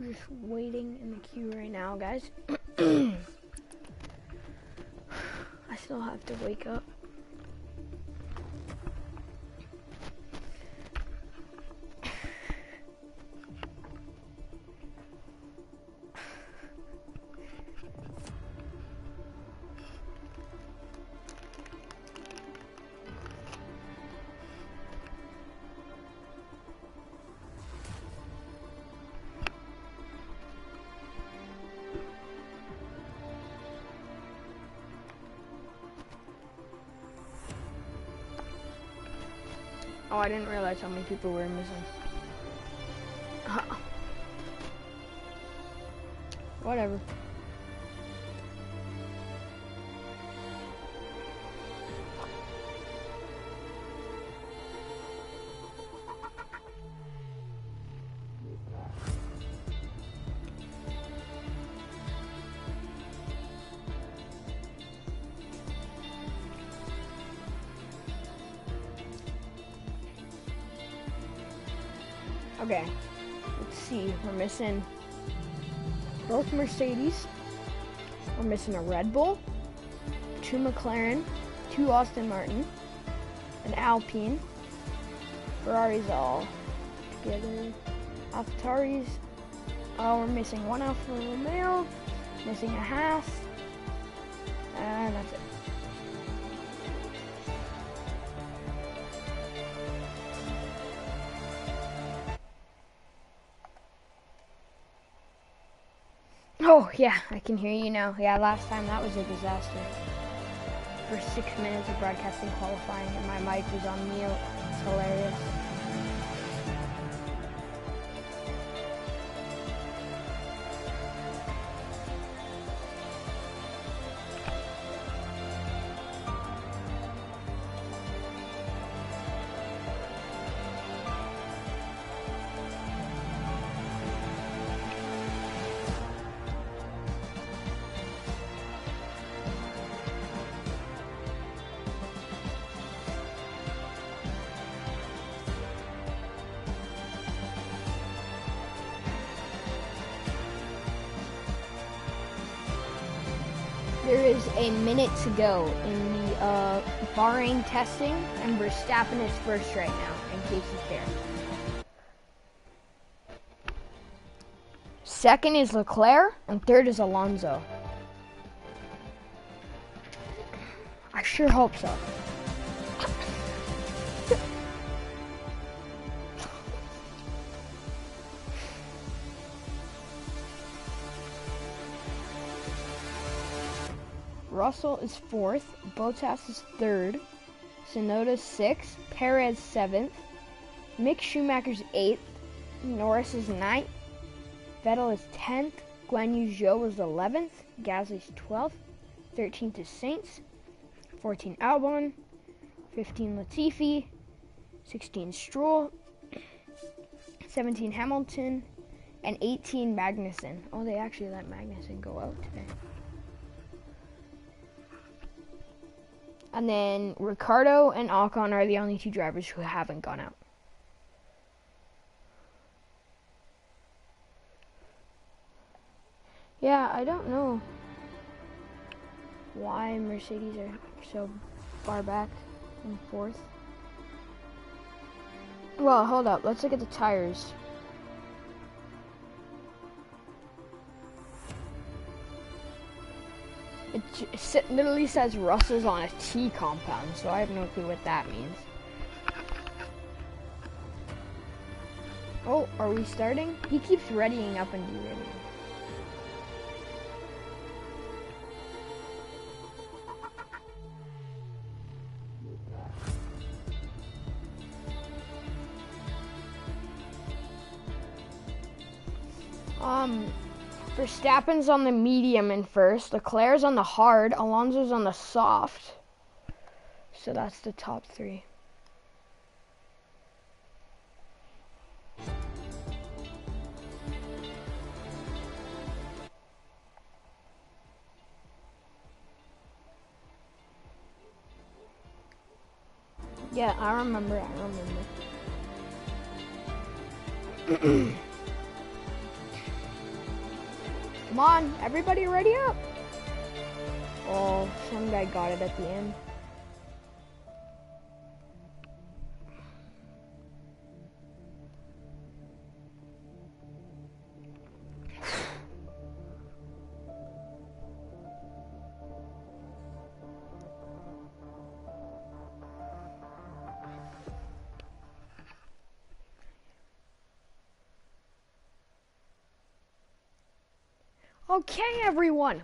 just waiting in the queue right now, guys. I still have to wake up. Oh, I didn't realize how many people were missing. Whatever. Okay, let's see. We're missing both Mercedes. We're missing a Red Bull, 2 McLaren, 2 Aston Martin, an Alpine. Ferrari's all together. AlphaTauris. Oh, we're missing 1 Alfa Romeo, missing a Haas, and that's it. Oh, yeah, I can hear you now. Yeah, last time that was a disaster. For 6 minutes of broadcasting qualifying and my mic was on mute. It's hilarious. There is a minute to go in the Bahrain testing, and Verstappen is first right now, in case you care. Second is Leclerc, and third is Alonso. I sure hope so. Russell is 4th, Bottas is 3rd, Tsunoda's 6th, Perez 7th, Mick Schumacher's 8th, Norris is 9th, Vettel is 10th, Guan Yu Zhou is 11th, Gasly's 12th, 13th is Sainz, 14 Albon, 15 Latifi, 16 Stroll, 17 Hamilton, and 18 Magnussen. Oh, they actually let Magnussen go out today. And then Ricciardo and Ocon are the only 2 drivers who haven't gone out. Yeah, I don't know why Mercedes are so far back in 4th. Well, hold up. Let's look at the tires. It literally says Russell's on a T compound, so I have no clue what that means. Oh, are we starting? He keeps readying up and de-readying. Verstappen's on the medium in first, Leclerc's on the hard, Alonso's on the soft. So that's the top 3. Yeah, I remember. Come on, everybody ready up. Oh, some guy got it at the end. Okay, everyone.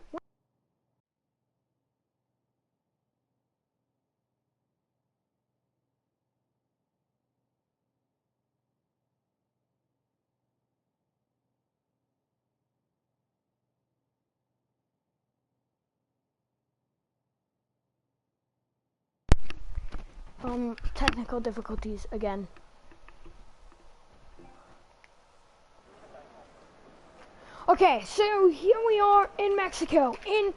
Technical difficulties again. Okay, so here we are in Mexico, in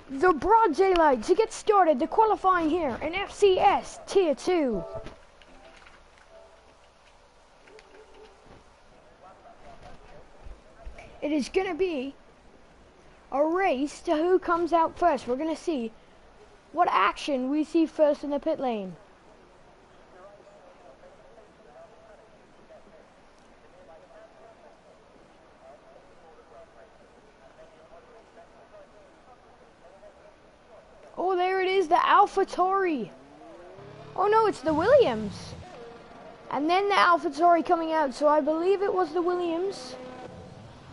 the broad daylight to get started, the qualifying here in FCS Tier 2. It is going to be a race to who comes out first. We're going to see what action we see first in the pit lane. Oh, there it is, the AlphaTauri. Oh no, it's the Williams. And then the AlphaTauri coming out, so I believe it was the Williams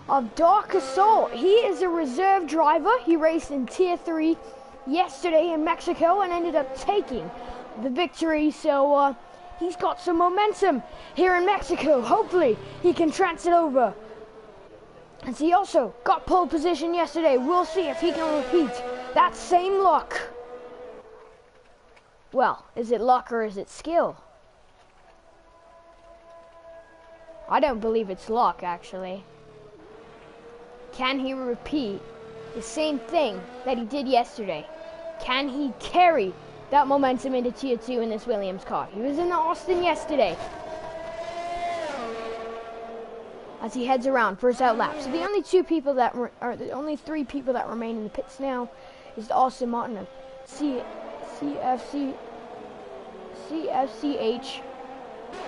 of Dark Assault. He is a reserve driver. He raced in Tier 3 yesterday in Mexico and ended up taking the victory. So he's got some momentum here in Mexico. Hopefully he can transfer it over. And he also got pole position yesterday. We'll see if he can repeat that same luck. Well, is it luck or is it skill? I don't believe it's luck, actually. Can he repeat the same thing that he did yesterday? Can he carry that momentum into Tier 2 in this Williams car? He was in the Austin yesterday. As he heads around for his out lap. So the only two people that are the only three people that remain in the pits now is the Austin Martin of CFCH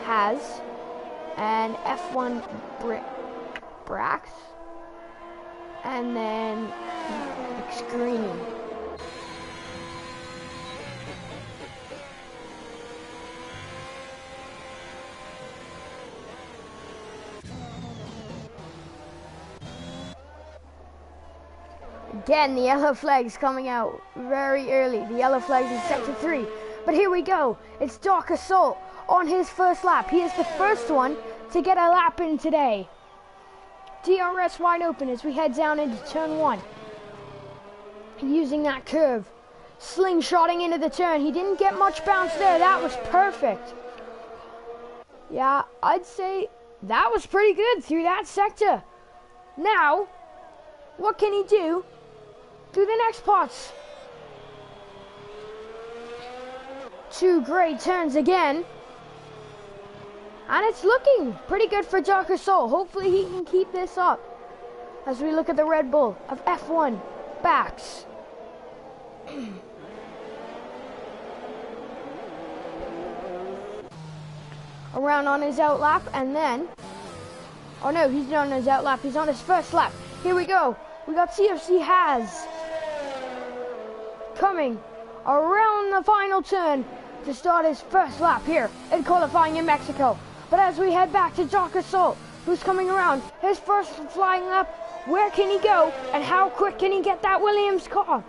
has and F1 Brax and then Screening. Again, the yellow flag's coming out very early. The yellow flag's in sector 3. But here we go. It's Dark Assault on his first lap. He is the first one to get a lap in today. DRS wide open as we head down into turn 1. Using that curve. Slingshotting into the turn. He didn't get much bounce there. That was perfect. Yeah, I'd say that was pretty good through that sector. Now, what can he do through the next parts? 2 great turns again. And it's looking pretty good for Dark Assault. Hopefully he can keep this up as we look at the Red Bull of F1 Bax. Around on his out lap and then... Oh no, he's not on his out lap. He's on his first lap. Here we go. We got CFC Has coming around the final turn to start his first lap here in qualifying in Mexico. But as we head back to Dark Assault, who's coming around his first flying lap, where can he go and how quick can he get that Williams car?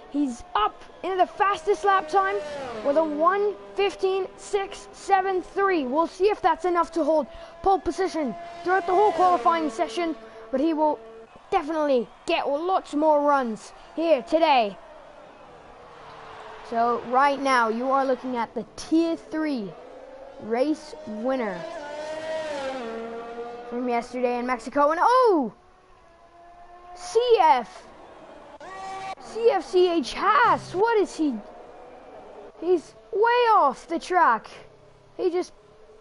He's up into the fastest lap time with a 1:15.673. We'll see if that's enough to hold pole position throughout the whole qualifying session, but he will definitely get lots more runs here today. So right now you are looking at the Tier 3 race winner from yesterday in Mexico. And oh! CFCH Haas, what is he? He's way off the track. He just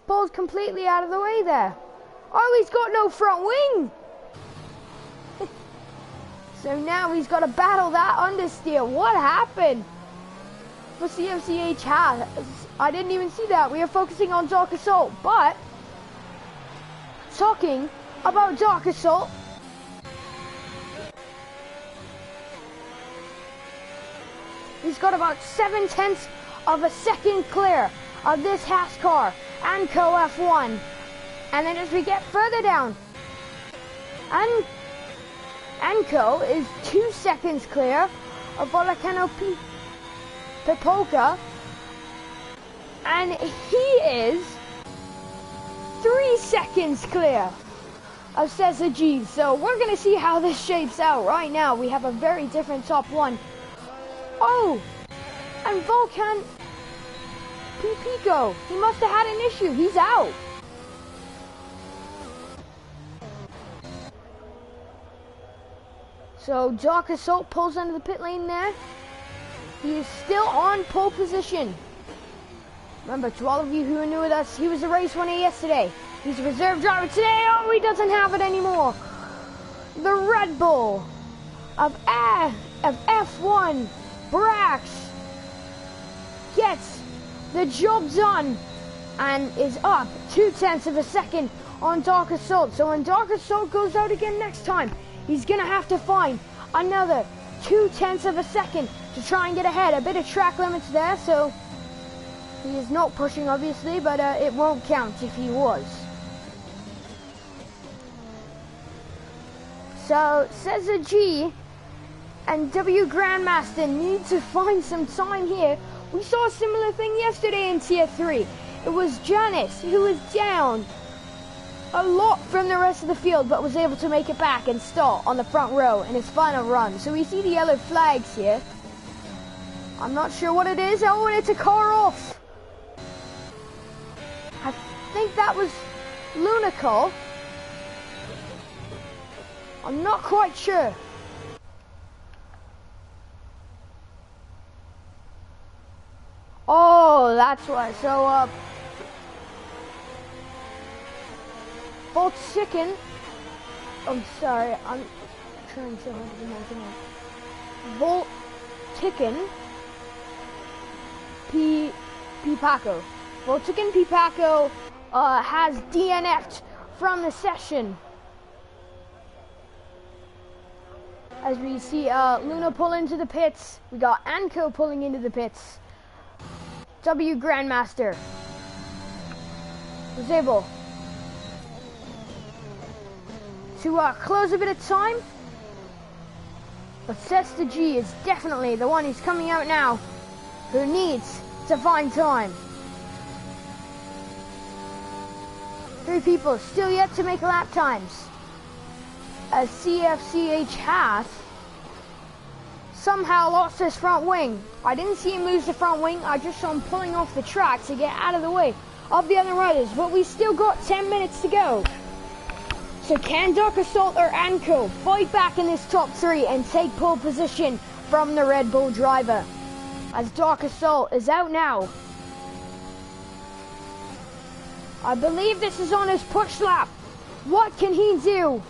pulled completely out of the way there. Oh, he's got no front wing. So now he's got to battle that understeer. What happened? For CFCH has. I didn't even see that. We are focusing on Dark Assault, but talking about Dark Assault, he's got about 7/10 of a second clear of this Haas car and Co F1. And then as we get further down, Anko is 2 seconds clear of Volcano Pipolka, and he is 3 seconds clear of Cesar G. So we're going to see how this shapes out. Right now we have a very different top one. Oh, and Volcan Pico, he must have had an issue. He's out. So Dark Assault pulls into the pit lane there. He is still on pole position. Remember, to all of you who are new with us, he was a race winner yesterday. He's a reserve driver today. Oh, he doesn't have it anymore. The Red Bull of F1 Brax gets the job done and is up 2/10 of a second on Dark Assault. So when Dark Assault goes out again next time, he's going to have to find another 2/10 of a second to try and get ahead. A bit of track limits there, so he is not pushing, obviously, but it won't count if he was. So Cesar G and W Grandmaster need to find some time here. We saw a similar thing yesterday in Tier 3. It was Janice who was down a lot from the rest of the field, but was able to make it back and start on the front row in his final run. So we see the yellow flags here. I'm not sure what it is. Oh, it's a car off. I think that was Lunical. I'm not quite sure. Oh, that's why. So, Volt Chicken. I'm sorry, I'm trying so hard to do my thing. Volt Chicken Pipaco. Volt Chicken Pipaco has DNF'd from the session. As we see Luna pull into the pits, we got Anko pulling into the pits. W Grandmaster was able to close a bit of time, but Cesta G is definitely the one who's coming out now, who needs to find time. 3 people still yet to make lap times, as CFCH Haas somehow lost his front wing. I didn't see him lose the front wing, I just saw him pulling off the track to get out of the way of the other riders, but we still got 10 minutes to go. So can Dark Assault or Anko fight back in this top 3 and take pole position from the Red Bull driver? As Dark Assault is out now. I believe this is on his push lap. What can he do?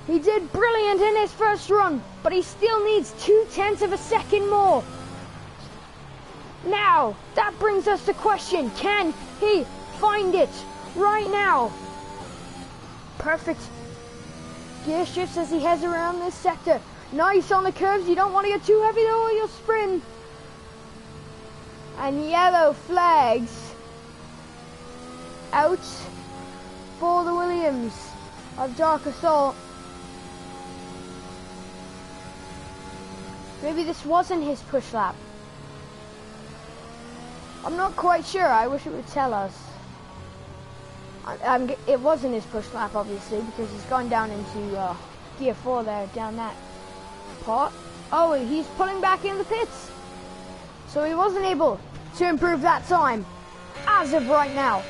He did brilliant in his first run, but he still needs 2/10 of a second more. Now, that brings us to question, can he find it right now? Perfect gear shifts as he heads around this sector. Nice on the curves, you don't want to get too heavy though or you'll spin. And yellow flags out for the Williams of Dark Assault. Maybe this wasn't his push lap. I'm not quite sure, I wish it would tell us. It wasn't his push lap, obviously, because he's gone down into gear 4 there, down that part. Oh, he's pulling back in the pits. So he wasn't able to improve that time, as of right now.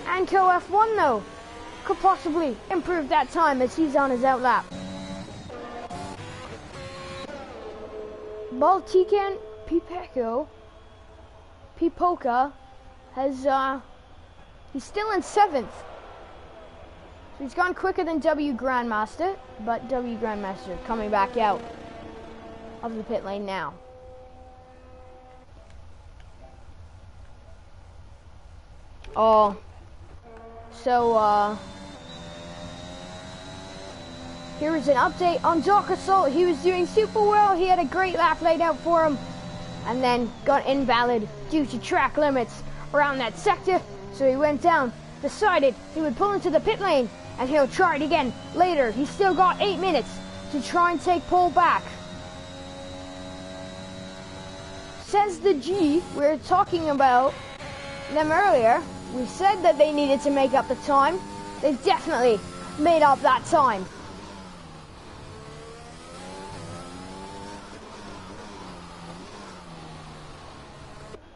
Anko F1, though, could possibly improve that time as he's on his out lap. Baltican Pipoka has, he's still in 7th. So he's gone quicker than W Grandmaster, but W Grandmaster coming back out of the pit lane now. Oh, so here is an update on Dark Assault. He was doing super well. He had a great lap laid out for him, and then got invalid due to track limits around that sector. So he went down, decided he would pull into the pit lane, and he'll try it again later. He's still got 8 minutes to try and take pole back. Says the G, we were talking about them earlier. We said that they needed to make up the time. They've definitely made up that time.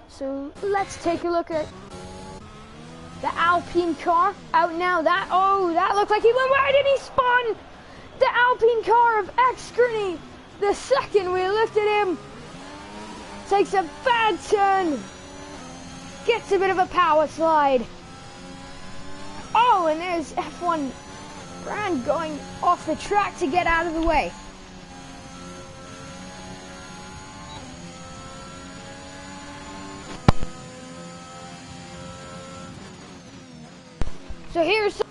So let's take a look at the Alpine car out now. That looked like he went wide and he spun. The Alpine car of X-Gurney. The second we lifted him. Takes a bad turn. Gets a bit of a power slide. Oh, and there's F1 Brand going off the track to get out of the way. So here's some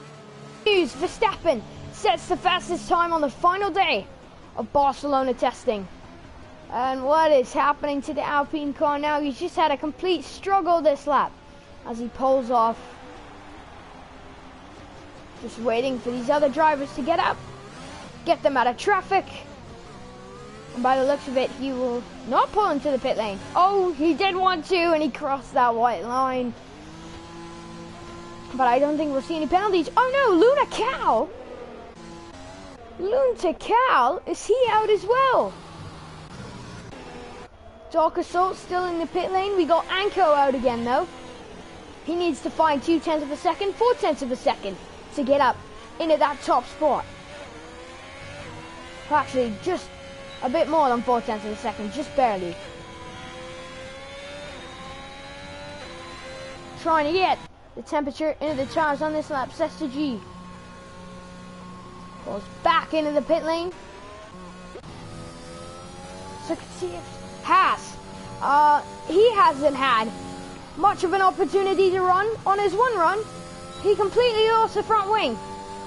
news. Verstappen sets the fastest time on the final day of Barcelona testing. And what is happening to the Alpine car now? He's just had a complete struggle this lap as he pulls off. Just waiting for these other drivers to get up, get them out of traffic. And by the looks of it, he will not pull into the pit lane. Oh, he did want to, and he crossed that white line. But I don't think we'll see any penalties. Oh no, Luna Cal! Luna Cal, is he out as well? Dark Assault still in the pit lane. We got Anko out again though. He needs to find 0.2 of a second, 0.4 of a second to get up into that top spot. Actually, just a bit more than 0.4 of a second, just barely. Trying to get the temperature into the tires on this lap. Sets to G. Goes back into the pit lane. So let's see if Haas, he hasn't had much of an opportunity to run. On his one run, he completely lost the front wing.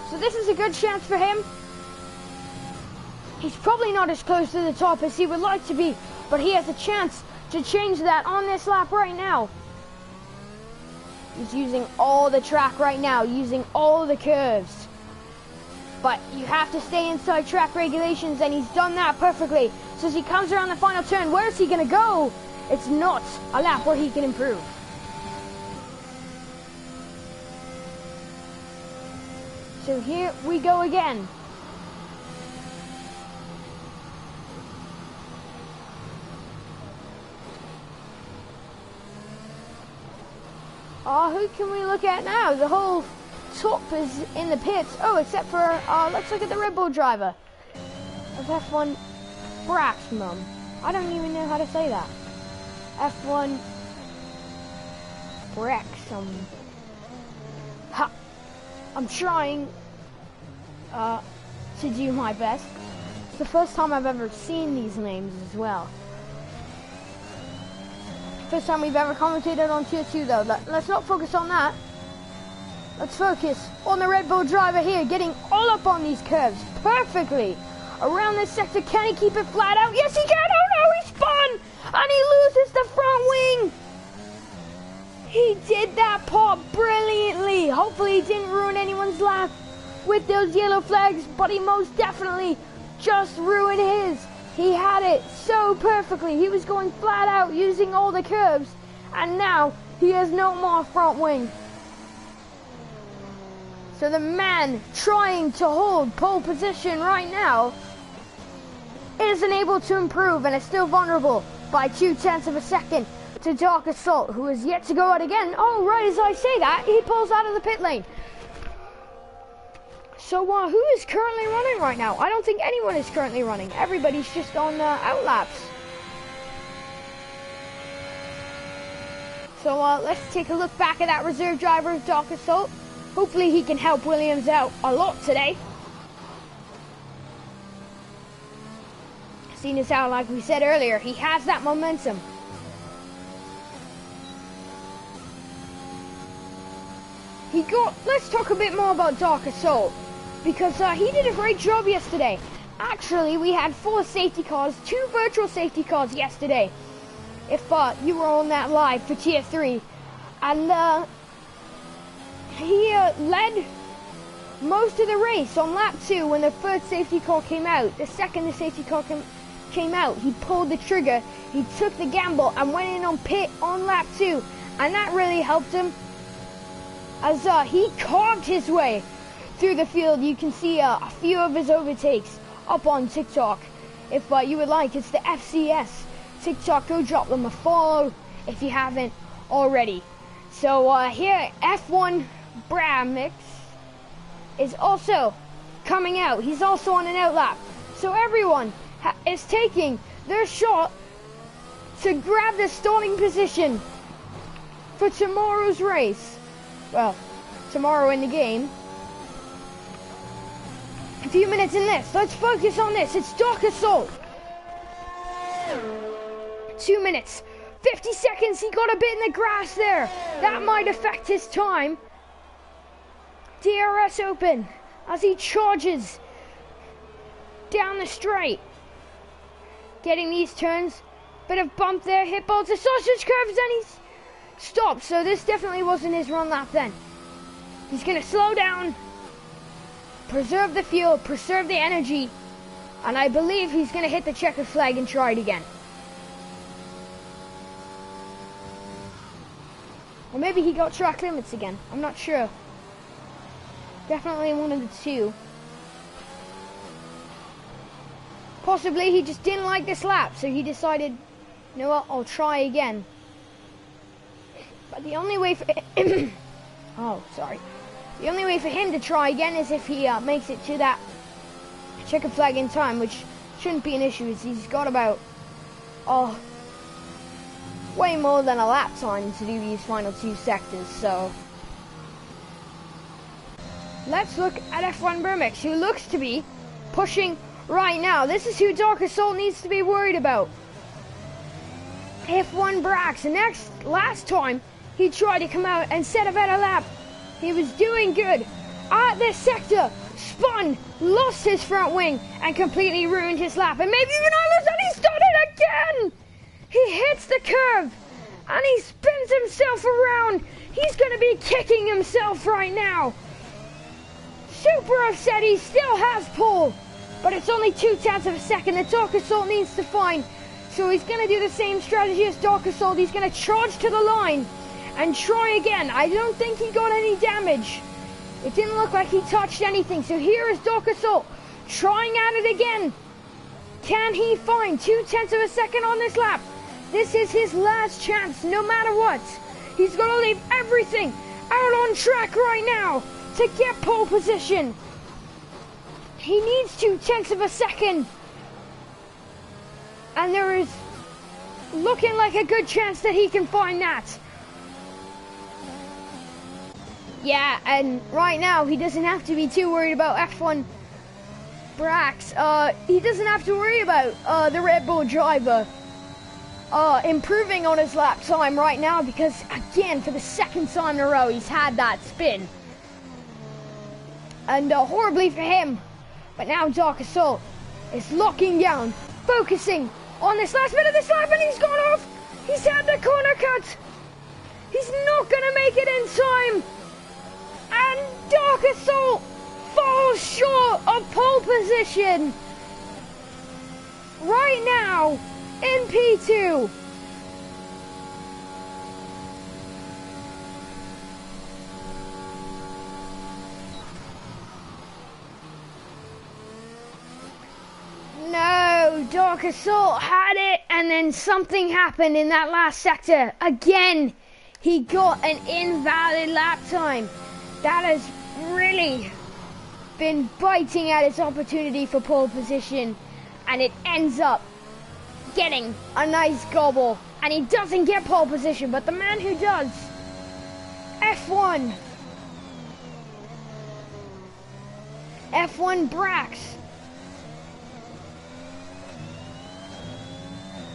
So this is a good chance for him. He's probably not as close to the top as he would like to be, but he has a chance to change that on this lap right now. He's using all the track right now, using all the curves. But you have to stay inside track regulations, and he's done that perfectly. So as he comes around the final turn, where is he going to go? It's not a lap where he can improve. So here we go again. Who can we look at now? The whole top is in the pits. Oh, except for, let's look at the Red Bull driver of F1 Braxmum. I don't even know how to say that. F1 Braxum. Ha! I'm trying to do my best. It's the first time I've ever seen these names as well. First time we've ever commentated on Tier 2 though. Let's not focus on that. Let's focus on the Red Bull driver here, getting all up on these curves perfectly. Around this sector, can he keep it flat out? Yes, he can. Oh no, he spun, and he loses the front wing. He did that pop brilliantly. Hopefully he didn't ruin anyone's lap with those yellow flags, but he most definitely just ruined his. He had it so perfectly. He was going flat out using all the curves, and now he has no more front wing. So the man trying to hold pole position right now isn't able to improve and is still vulnerable by 0.2 of a second to Dark Assault, who is yet to go out again. Oh, right as I say that, he pulls out of the pit lane. So who is currently running right now? I don't think anyone is currently running. Everybody's just on outlaps. So let's take a look back at that reserve driver, Dark Assault. Hopefully he can help Williams out a lot today. Seeing as how, like we said earlier, he has that momentum. Let's talk a bit more about Dark Assault, because he did a great job yesterday. Actually, we had 4 safety cars, 2 virtual safety cars yesterday, if you were on that live for Tier 3. And he led most of the race on lap 2 when the first safety car came out. The second the safety car came out, he pulled the trigger, he took the gamble and went in on pit on lap 2. And that really helped him, as he carved his way through the field. You can see a few of his overtakes up on TikTok. If you would like, it's the FCS TikTok. Go drop them a follow if you haven't already. So here, F1 Bramix is also coming out. He's also on an outlap. So everyone is taking their shot to grab the starting position for tomorrow's race. Well, tomorrow in the game. A few minutes in this. Let's focus on this. It's Dark Assault. 2 minutes. 50 seconds. He got a bit in the grass there. That might affect his time. DRS open as he charges down the straight. Getting these turns. Bit of bump there. Hit balls to sausage curves and he's stopped. So this definitely wasn't his run lap then. He's going to slow down. Preserve the fuel. Preserve the energy. And I believe he's going to hit the checkered flag and try it again. Or maybe he got track limits again. I'm not sure. Definitely one of the two. Possibly he just didn't like this lap, so he decided, you know what, I'll try again. But the only way for him the only way for him to try again is if he makes it to that checkered flag in time, which shouldn't be an issue. He's got about way more than a lap time to do these final 2 sectors. So let's look at F1 Burmix, who looks to be pushing right now. This is who Dark Assault needs to be worried about. F1 Brax. Last time he tried to come out and set a better lap. He was doing good at this sector, spun, lost his front wing, and completely ruined his lap. And maybe even almost, and he started again! He hits the curve, and he spins himself around. He's going to be kicking himself right now. Super upset. He still has pole, but it's only 0.2 of a second that Dark Assault needs to find. So he's going to do the same strategy as Dark Assault. He's going to charge to the line and try again. I don't think he got any damage. It didn't look like he touched anything. So here is Dark Assault trying at it again. Can he find 0.2 of a second on this lap? This is his last chance, no matter what. He's got to leave everything out on track right now to get pole position. He needs 0.2 of a second. And there is looking like a good chance that he can find that. Yeah, and right now he doesn't have to be too worried about F1 Brax. He doesn't have to worry about the Red Bull driver improving on his lap time right now, because again, for the second time in a row, he's had that spin. And horribly for him. But now Dark Assault is locking down, focusing on this last bit of this lap, and he's gone off. He's had the corner cut. He's not going to make it in time. And Dark Assault falls short of pole position right now in P2. No, Dark Assault had it, and then something happened in that last sector. Again, he got an invalid lap time. That has really been biting at its opportunity for pole position, and it ends up getting a nice gobble. And he doesn't get pole position, but the man who does, F1 F1 Brax.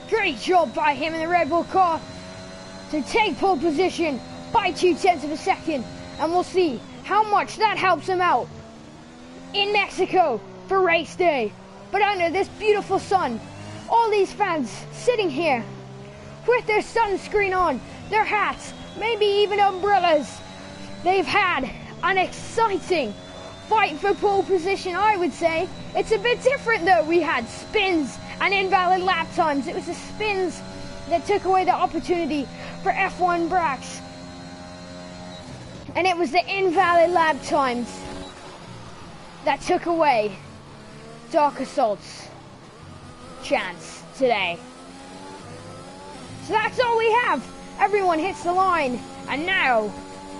Great job by him in the Red Bull car to take pole position by 0.2 of a second. And we'll see how much that helps him out in Mexico for race day. But under this beautiful sun, all these fans sitting here with their sunscreen on, their hats, maybe even umbrellas. They've had an exciting fight for pole position, I would say. It's a bit different though. We had spins and invalid lap times. It was the spins that took away the opportunity for F1 Brax. And it was the invalid lap times that took away Dark Assault's chance today. So that's all we have. Everyone hits the line, and now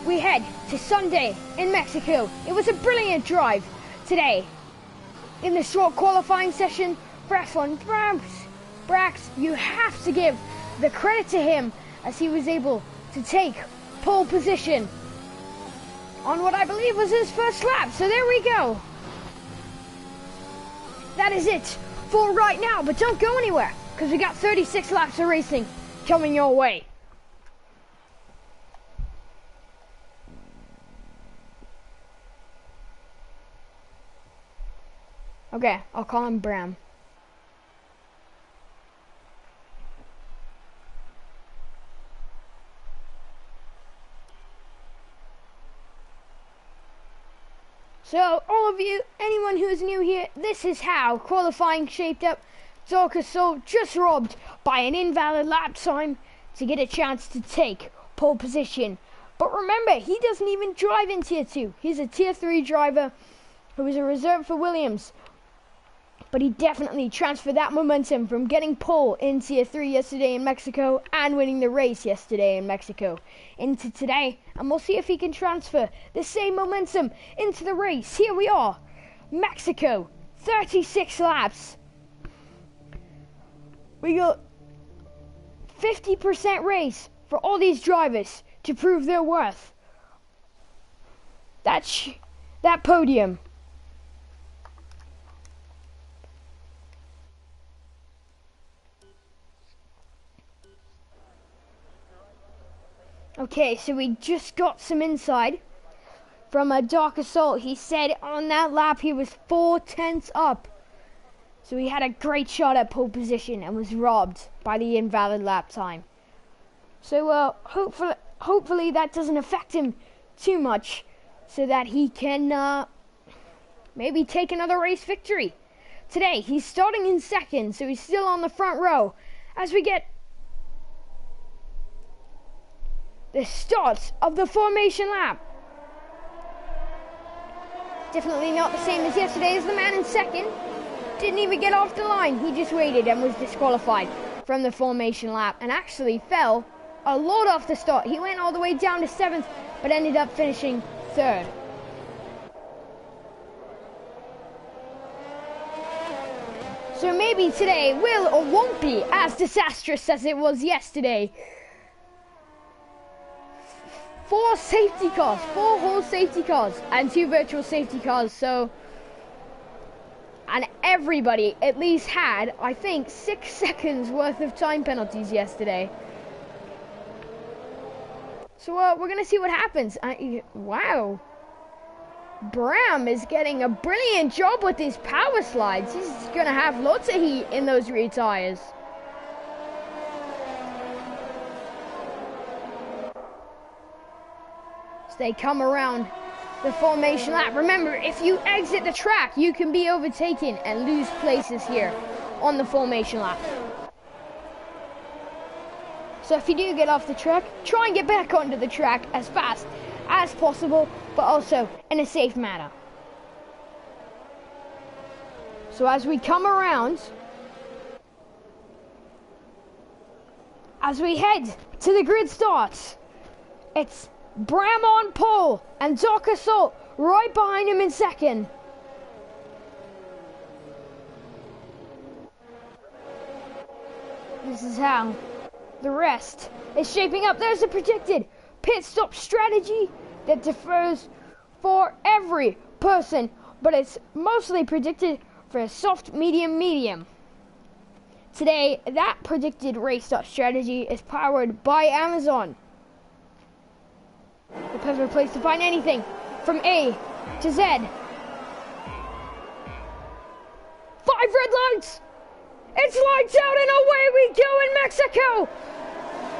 we head to Sunday in Mexico. It was a brilliant drive today. In the short qualifying session for F1 Brax, you have to give the credit to him as he was able to take pole position on what I believe was his first lap. So there we go. That is it for right now, but don't go anywhere because we got 36 laps of racing coming your way. Okay, I'll call him Bram. So, all of you, anyone who is new here, this is how qualifying shaped up. Dark Assault just robbed by an invalid lap time to get a chance to take pole position. But remember, he doesn't even drive in Tier 2. He's a Tier 3 driver who is a reserve for Williams. But he definitely transferred that momentum from getting pole in Tier 3 yesterday in Mexico and winning the race yesterday in Mexico into today. And we'll see if he can transfer the same momentum into the race. Here we are, Mexico, 36 laps. We got 50% race for all these drivers to prove their worth. That podium. Okay, so we just got some insight from a Dark Assault. He said on that lap he was 4/10 up. So he had a great shot at pole position and was robbed by the invalid lap time. So hopefully that doesn't affect him too much so that he can maybe take another race victory. Today he's starting in second, so he's still on the front row as we get the start of the formation lap. Definitely not the same as yesterday, as the man in second didn't even get off the line. He just waited and was disqualified from the formation lap and actually fell a lot off the start. He went all the way down to 7th but ended up finishing 3rd. So maybe today will or won't be as disastrous as it was yesterday. 4 safety cars, 4 whole safety cars, and 2 virtual safety cars, and everybody at least had, I think, 6 seconds worth of time penalties yesterday. So we're gonna see what happens. Wow. Bram is getting a brilliant job with his power slides. He's gonna have lots of heat in those rear tires. They come around the formation lap. Remember, if you exit the track, you can be overtaken and lose places here on the formation lap. So if you do get off the track, try and get back onto the track as fast as possible, but also in a safe manner. So as we come around, as we head to the grid starts, it's Bram on pole and Dark Assault right behind him in second. This is how the rest is shaping up. There's a predicted pit stop strategy that differs for every person but it's mostly predicted for a soft, medium. Today, that predicted race stop strategy is powered by Amazon. The perfect place to find anything from A to Z. 5 red lights! It's lights out and away we go in Mexico!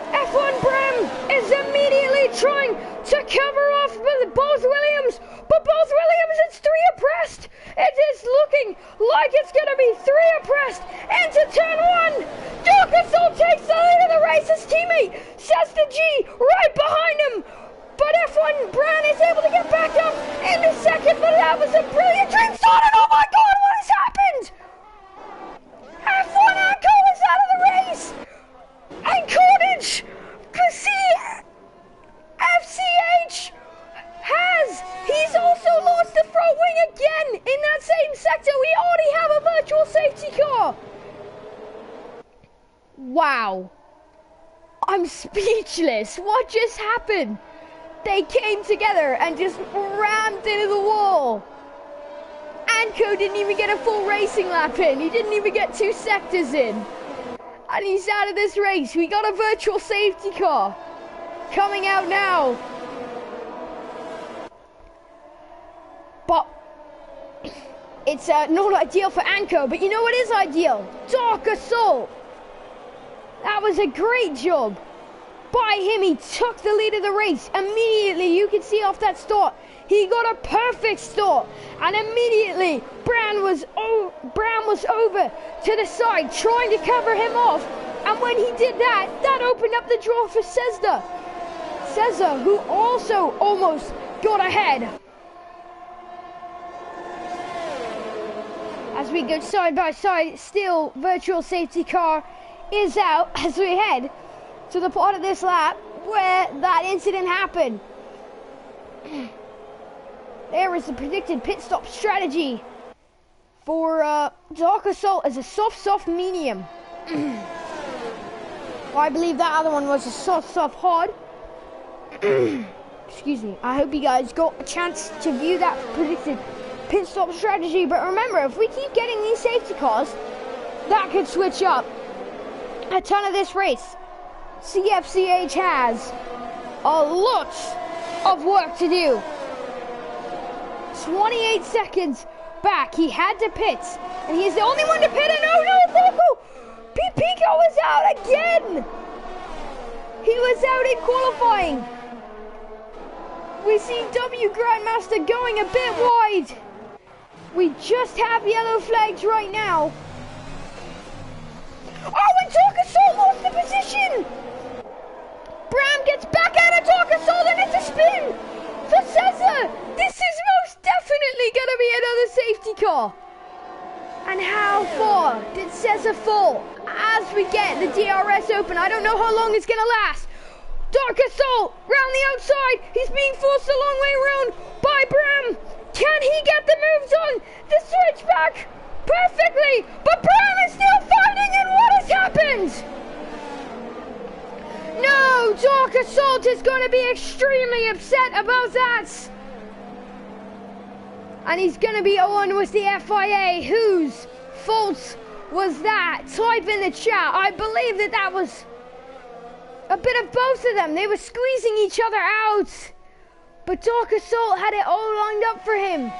F1 Bram is immediately trying to cover off with both Williams, but both Williams, it's 3 abreast. It is looking like it's going to be 3 abreast into turn 1. Dorcasol takes the lead of the race. His teammate Cesta G right behind him, but F1 Bram is able to get back up in the second, but that was a brilliant dream start, and oh my god, what has happened? F1 Anko is out of the race! And Cornish, FCH he's also lost the front wing again in that same sector. We already have a virtual safety car. Wow. I'm speechless. What just happened? They came together and just rammed into the wall. Anko didn't even get a full racing lap in. He didn't even get 2 sectors in. And he's out of this race. We got a virtual safety car coming out now. But it's not ideal for Anko, but you know what is ideal? Dark Assault. That was a great job by him. He took the lead of the race. Immediately, you can see off that start, he got a perfect start. And immediately, Bram was over to the side, trying to cover him off. And when he did that, that opened up the draw for Cesar. Cesar, who also almost got ahead. As we go side by side, still virtual safety car is out as we head to the part of this lap where that incident happened. There is the predicted pit stop strategy for Dark Assault as a soft, medium. Well, I believe that other one was a soft, hard. Excuse me. I hope you guys got a chance to view that predicted pit stop strategy. But remember, if we keep getting these safety cars, that could switch up a ton of this race. CFCH has a lot of work to do. 28 seconds back. He had to pit, and he's the only one to pit. And oh no, Pico! Pico was out again. He was out in qualifying. We see W Grandmaster going a bit wide. We just have yellow flags right now. Oh, and Dark Assault lost the position. Bram gets back out of Dark Assault, and it's a spin for Cesar. This is most definitely going to be another safety car. And how far did Cesar fall as we get the DRS open? I don't know how long it's going to last. Dark Assault round the outside. He's being forced a long way around by Bram. Can he get the moves on the switchback perfectly? But Bram is still fighting, and what has happened? No, Dark Assault is going to be extremely upset about that. And he's going to be on with the FIA. Whose fault was that? Type in the chat. I believe that was a bit of both of them. They were squeezing each other out. But Dark Assault had it all lined up for him.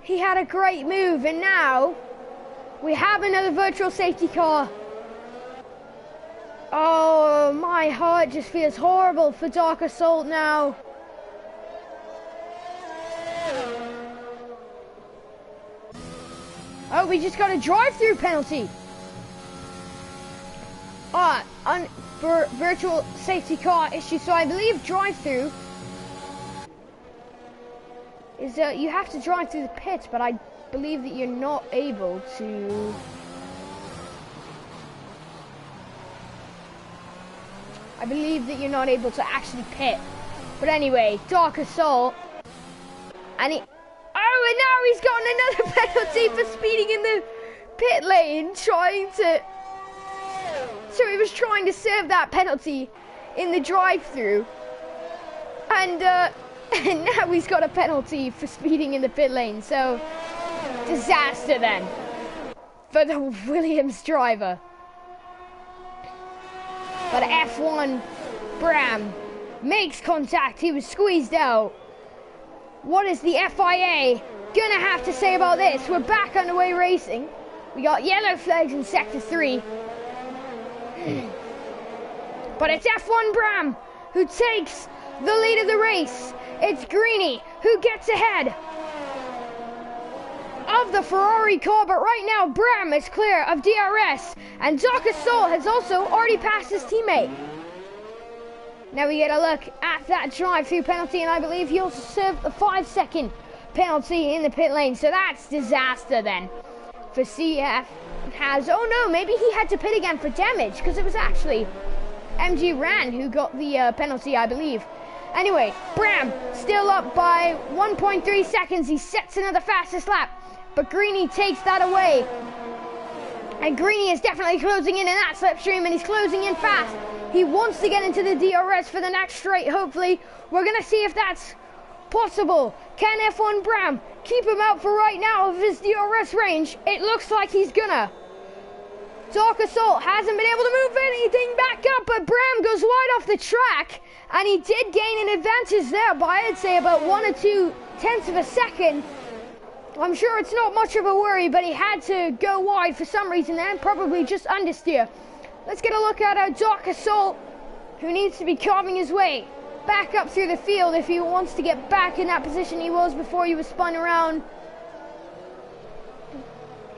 He had a great move, and now we have another virtual safety car. Oh, my heart just feels horrible for Dark Assault now. Oh, we just got a drive-through penalty. For virtual safety car issue. So I believe drive-through is you have to drive through the pits, but I believe that you're not able to. I believe that you're not able to actually pit. But anyway, Dark Assault, and he. Oh, and now he's gotten another penalty for speeding in the pit lane, So he was trying to serve that penalty in the drive-through. And And now he's got a penalty for speeding in the pit lane. So, disaster then for the Williams driver. But F1 Bram makes contact. He was squeezed out. What is the FIA gonna have to say about this? We're back underway racing. We got yellow flags in sector 3. But it's F1 Bram who takes the lead of the race. It's Greeny who gets ahead of the Ferrari car, but right now Bram is clear of DRS, and Dr. Soul has also already passed his teammate. Now we get a look at that drive-through penalty, and I believe he'll serve a 5-second penalty in the pit lane, so that's disaster then for CF. Oh no, maybe he had to pit again for damage, because it was actually MG Ran who got the penalty, I believe. Anyway, Bram still up by 1.3 seconds. He sets another fastest lap, but Greeny takes that away. And Greeny is definitely closing in that slipstream, and he's closing in fast. He wants to get into the DRS for the next straight, hopefully. We're going to see if that's possible. Can F1 Bram keep him out for right now of his DRS range? It looks like he's gonna. Dark Assault hasn't been able to move anything back up, but Bram goes wide off the track, and he did gain an advantage there by, I'd say, about 1 or 2 tenths of a second. I'm sure it's not much of a worry, but he had to go wide for some reason and probably just understeer. Let's get a look at Dark Assault, who needs to be carving his way back up through the field if he wants to get back in that position he was before he was spun around.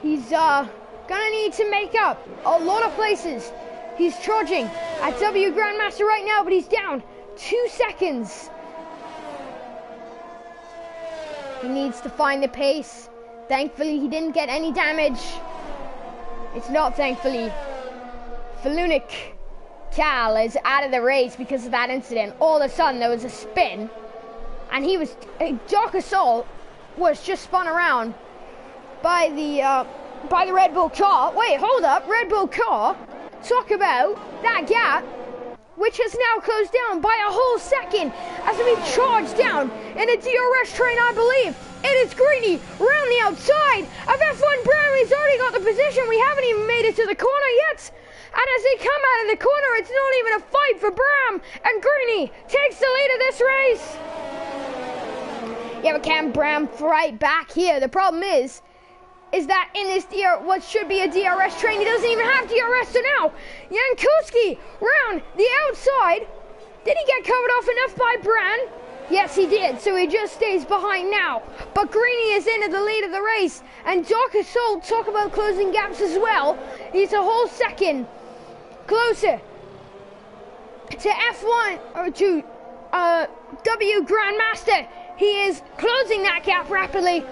He's gonna need to make up a lot of places. He's charging at W Grandmaster right now, but he's down 2 seconds. He needs to find the pace. Thankfully, he didn't get any damage. It's not thankfully. Falunik Cal is out of the race because of that incident. All of a sudden, there was a spin, and Dark Assault was just spun around by the Red Bull car. Wait, hold up, Red Bull car. Talk about that gap, which has now closed down by a whole second as we charge down in a DRS train, I believe. It is Greeny around the outside of F1 Bram. He's already got the position. We haven't even made it to the corner yet. And as they come out of the corner, it's not even a fight for Bram. And Greeny takes the lead of this race. Yeah, but can Bram fight back here? The problem is that in this what should be a DRS train, he doesn't even have DRS. So now, Jankowski round the outside. Did he get covered off enough by Bram? Yes, he did. So he just stays behind now. But Greeny is into the lead of the race. And Dark Assault, talk about closing gaps as well. He's a whole second closer to F1 or to W Grandmaster. He is closing that gap rapidly.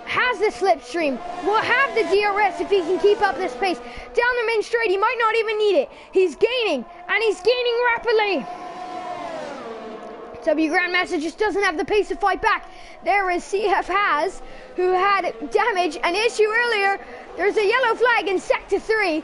Has the slipstream, will have the DRS if he can keep up this pace. Down the main straight, he might not even need it. He's gaining, and he's gaining rapidly. W Grandmaster just doesn't have the pace to fight back. There is CF Has, who had damage, an issue earlier. There's a yellow flag in Sector 3.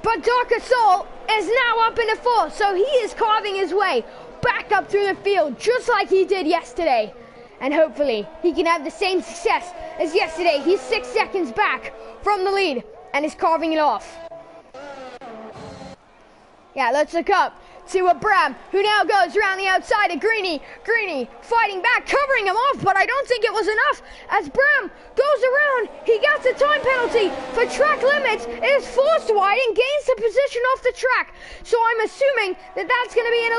But Dark Assault is now up in the 4th, so he is carving his way back up through the field, just like he did yesterday. And hopefully, he can have the same success as yesterday. He's 6 seconds back from the lead and is carving it off. Yeah, let's look up to a Bram, who now goes around the outside of Greeny. Greeny fighting back, covering him off, but I don't think it was enough. As Bram goes around, he gets a time penalty for track limits, is forced wide and gains the position off the track. So I'm assuming that that's going to be an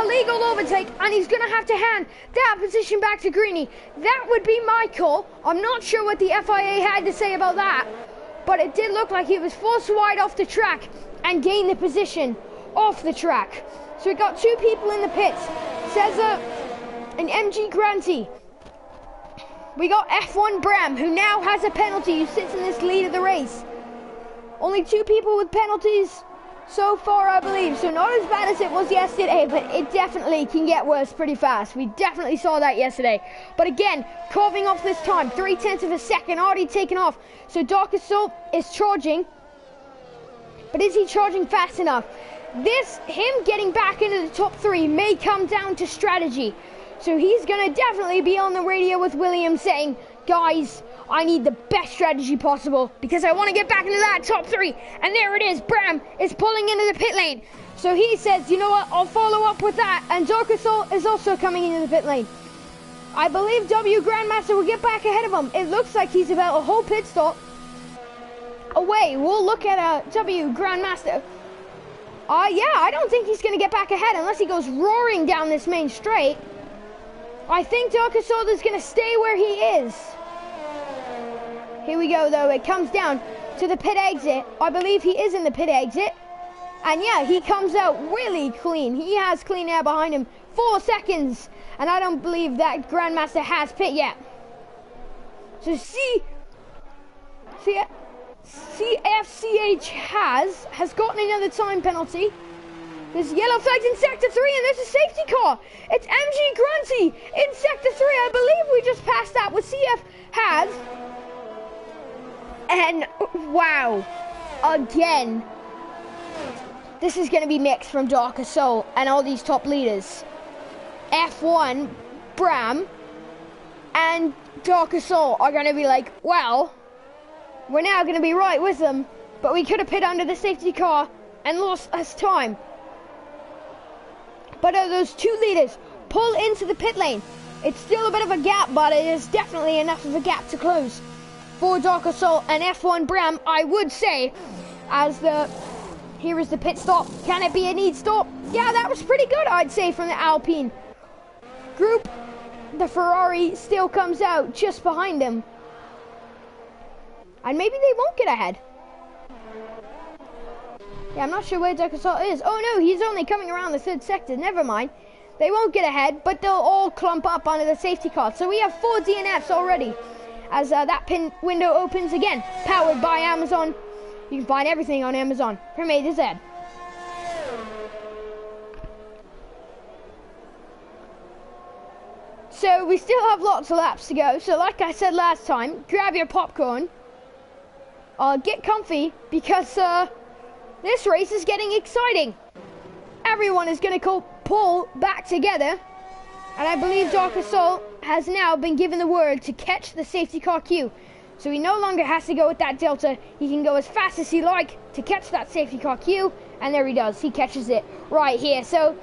illegal overtake, and he's going to have to hand that position back to Greeny. That would be my call. I'm not sure what the FIA had to say about that, but it did look like he was forced wide off the track and gained the position off the track. So we got 2 people in the pits. Cesar and MG Granty. We got F1 Bram, who now has a penalty, who sits in this lead of the race. Only 2 people with penalties so far, I believe. So not as bad as it was yesterday, but it definitely can get worse pretty fast. We definitely saw that yesterday. But again, carving off this time, 0.3 of a second already taken off. So Dark Assault is charging. But is he charging fast enough? Him getting back into the top 3 may come down to strategy. So he's going to definitely be on the radio with Williams saying, guys, I need the best strategy possible because I want to get back into that top 3. And there it is. Bram is pulling into the pit lane. So he says, you know what, I'll follow up with that. And Dark Assault is also coming into the pit lane. I believe W Grandmaster will get back ahead of him. It looks like he's about a whole pit stop away. We'll look at W Grandmaster. Yeah, I don't think he's going to get back ahead unless he goes roaring down this main straight. I think Dark Assault is going to stay where he is. Here we go, though. It comes down to the pit exit. I believe he is in the pit exit. And yeah, he comes out really clean. He has clean air behind him. 4 seconds. And I don't believe that Grandmaster has pit yet. So CFCH has gotten another time penalty. There's yellow flags in Sector 3 and there's a safety car. It's MG Grunty in Sector 3. I believe we just passed that with CF has. And wow, again, this is going to be mixed from Dark Assault and all these top leaders. F1, Bram, and Dark Assault are going to be like, well, we're now going to be right with them, but we could have pit under the safety car and lost us time. But those 2 leaders pull into the pit lane. It's still a bit of a gap, but it is definitely enough of a gap to close for Dark Assault and F1 Bram, I would say, as here is the pit stop. Can it be a neat stop? Yeah, that was pretty good, I'd say, from the Alpine group. The Ferrari still comes out just behind them. And maybe they won't get ahead. Yeah, I'm not sure where Dark Assault is. Oh no, he's only coming around the 3rd sector. Never mind. They won't get ahead, but they'll all clump up under the safety car. So we have 4 DNFs already. As that pin window opens again. Powered by Amazon. You can find everything on Amazon from A to Z. So we still have lots of laps to go. So like I said last time, grab your popcorn. Get comfy because this race is getting exciting. Everyone is going to pull back together. And I believe Dark Assault has now been given the word to catch the safety car queue. So he no longer has to go with that Delta. He can go as fast as he like to catch that safety car queue. And there he does. He catches it right here. So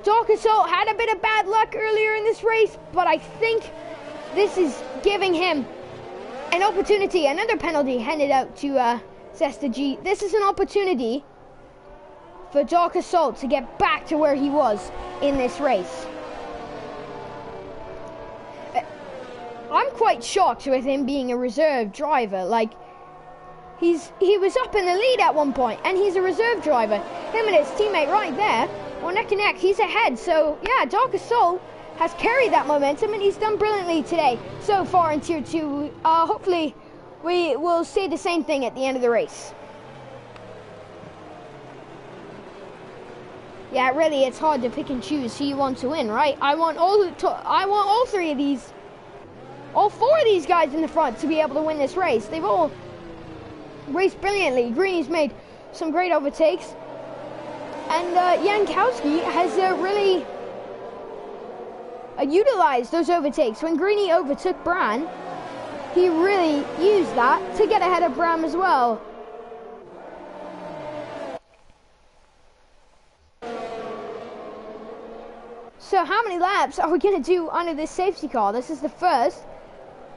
Dark Assault had a bit of bad luck earlier in this race, but I think this is giving him an opportunity. Another penalty handed out to Cesta G. This is an opportunity for Dark Assault to get back to where he was in this race. I'm quite shocked with him being a reserve driver. Like, he was up in the lead at one point, and he's a reserve driver. Him and his teammate right there, well, neck and neck, he's ahead. So, yeah, Dark Assault has carried that momentum, and he's done brilliantly today so far in Tier 2. Hopefully, we will see the same thing at the end of the race. Yeah, really, it's hard to pick and choose who you want to win, right? I want all 3 of these. All 4 of these guys in the front to be able to win this race. They've all raced brilliantly. Greeny's made some great overtakes. And Jankowski has really utilized those overtakes. When Greeny overtook Bran, he really used that to get ahead of Bram as well. So how many laps are we going to do under this safety car? This is the first.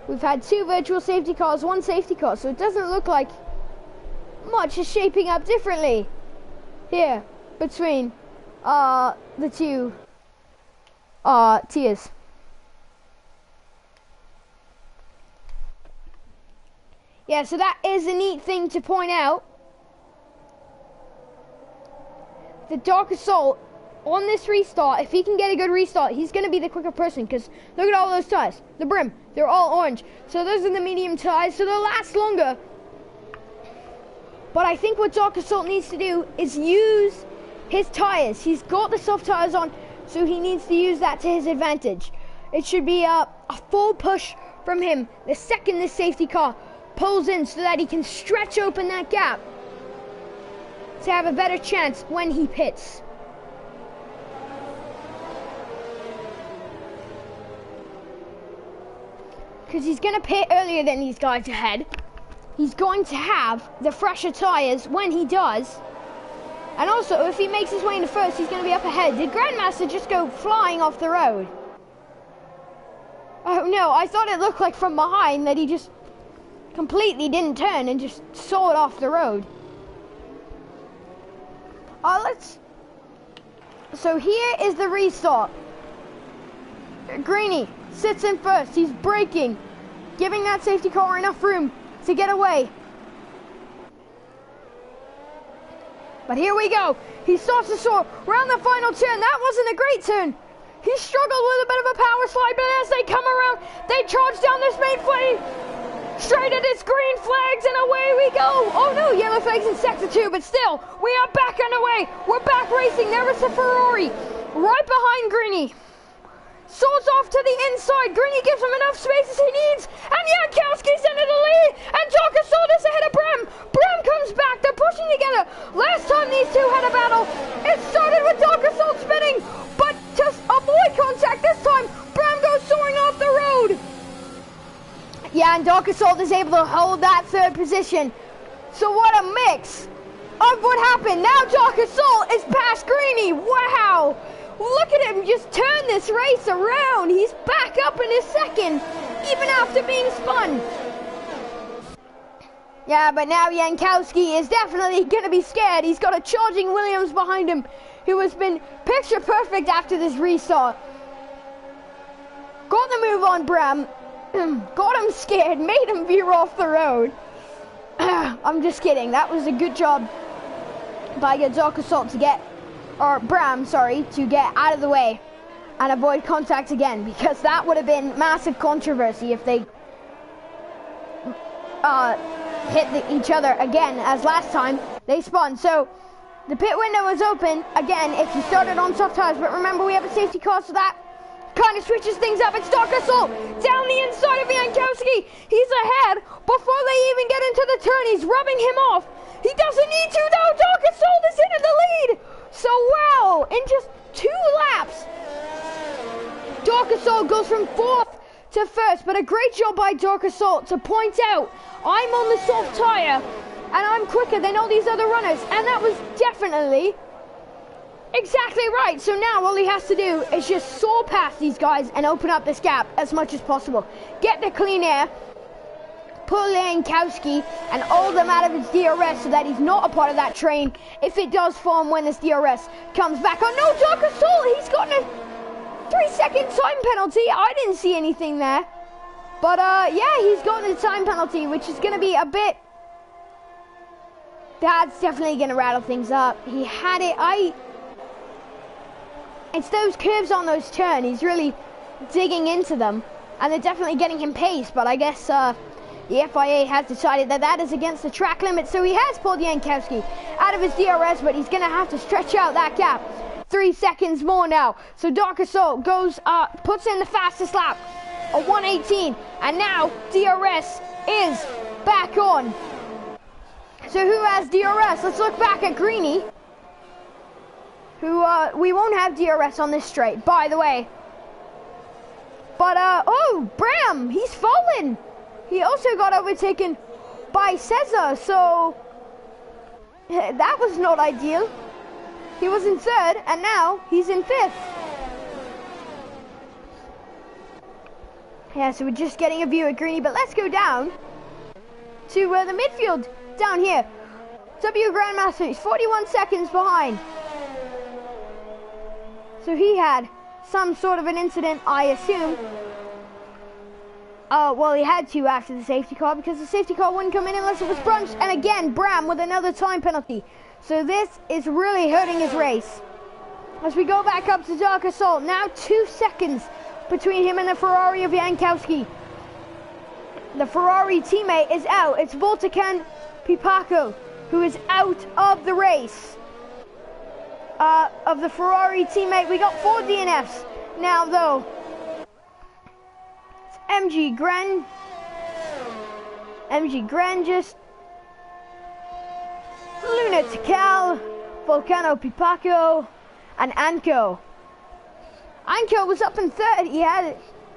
We've had 2 virtual safety cars, 1 safety car, so it doesn't look like much is shaping up differently here between the 2 tiers. Yeah, so that is a neat thing to point out. The Dark Assault on this restart, if he can get a good restart, he's going to be the quicker person, because look at all those tires. The brim, they're all orange. So those are the medium tires, so they'll last longer. But I think what Dark Assault needs to do is use his tires. He's got the soft tires on, so he needs to use that to his advantage. It should be a full push from him the second this safety car pulls in, so that he can stretch open that gap to have a better chance when he pits. because he's going to pit earlier than these guys ahead. He's going to have the fresher tyres when he does. And also, if he makes his way into first, he's going to be up ahead. Did Grandmaster just go flying off the road? Oh no, I thought it looked like from behind that he just completely didn't turn and just soared off the road. So here is the restart. Greeny sits in first. He's braking, giving that safety car enough room to get away. But here we go. He starts to soar around the final turn. That wasn't a great turn. He struggled with a bit of a power slide, but as they come around, they charge down this main way. Straight at its green flags, and away we go. Oh no, yellow flags in sector 2, but still, we are back underway. We're back racing. There is the Ferrari right behind Greeny. Soars off to the inside. Greeny gives him enough space as he needs, and Jankowski's into the lead, and Darkasol is ahead of Bram. Bram comes back. They're pushing together. Last time these two had a battle, it started with Darkasol spinning, but to avoid contact this time, Bram goes soaring off the road. Yeah, and Dark Assault is able to hold that third position. So what a mix of what happened. Now Dark Assault is past Greeny. Wow. Look at him just turn this race around. He's back up in his second, even after being spun. Yeah, but now Jankowski is definitely going to be scared. He's got a charging Williams behind him, who has been picture perfect after this restart. Got the move on Bram. Got him scared, made him veer off the road. I'm just kidding. That was a good job by Dark Assault to get, or Bram, sorry, to get out of the way and avoid contact again, because that would have been massive controversy if they hit each other again as last time they spun. So the pit window is open again if you started on soft tires, but remember we have a safety car, so that kind of switches things up. It's Dark Assault down the inside of Jankowski. He's ahead before they even get into the turn. He's rubbing him off. He doesn't need to though. Dark Assault is in the lead. So wow, in just 2 laps, Dark Assault goes from 4th to 1st. But a great job by Dark Assault to point out, I'm on the soft tire and I'm quicker than all these other runners. And that was definitely exactly right. So now all he has to do is just soar past these guys and open up this gap as much as possible. Get the clean air, pull Jankowski and hold them out of his DRS so that he's not a part of that train if it does form when this DRS comes back. Oh no, Dark Assault, he's gotten a 3-second time penalty. I didn't see anything there. But yeah, he's gotten a time penalty, which is going to be a bit... That's definitely going to rattle things up. He had it... It's those curves on those turns. He's really digging into them, and they're definitely getting him pace. But I guess the FIA has decided that that is against the track limit, so he has pulled Jankowski out of his DRS, but he's going to have to stretch out that gap. 3 seconds more now. So Dark Assault goes puts in the fastest lap, a 1:18, and now DRS is back on. So who has DRS? Let's look back at Greeny, who we won't have DRS on this straight, by the way. But oh, Bram, he's fallen. He also got overtaken by Cesar, so that was not ideal. He was in 3rd, and now he's in 5th. Yeah, so we're just getting a view at Greeny, but let's go down to the midfield down here. W Grandmaster, he's 41 seconds behind. So he had some sort of an incident, I assume. Well, he had to after the safety car, because the safety car wouldn't come in unless it was brunched. And again, Bram with another time penalty. So this is really hurting his race. As we go back up to Dark Assault, now 2 seconds between him and the Ferrari of Jankowski. The Ferrari teammate is out. It's Voltacan Pipaco who is out of the race. Of the Ferrari teammate, we got 4 DNFs now though. It's MG Grangis, Luna Tikal, Volcano Pipaco, and Anko. Anko was up in 3rd.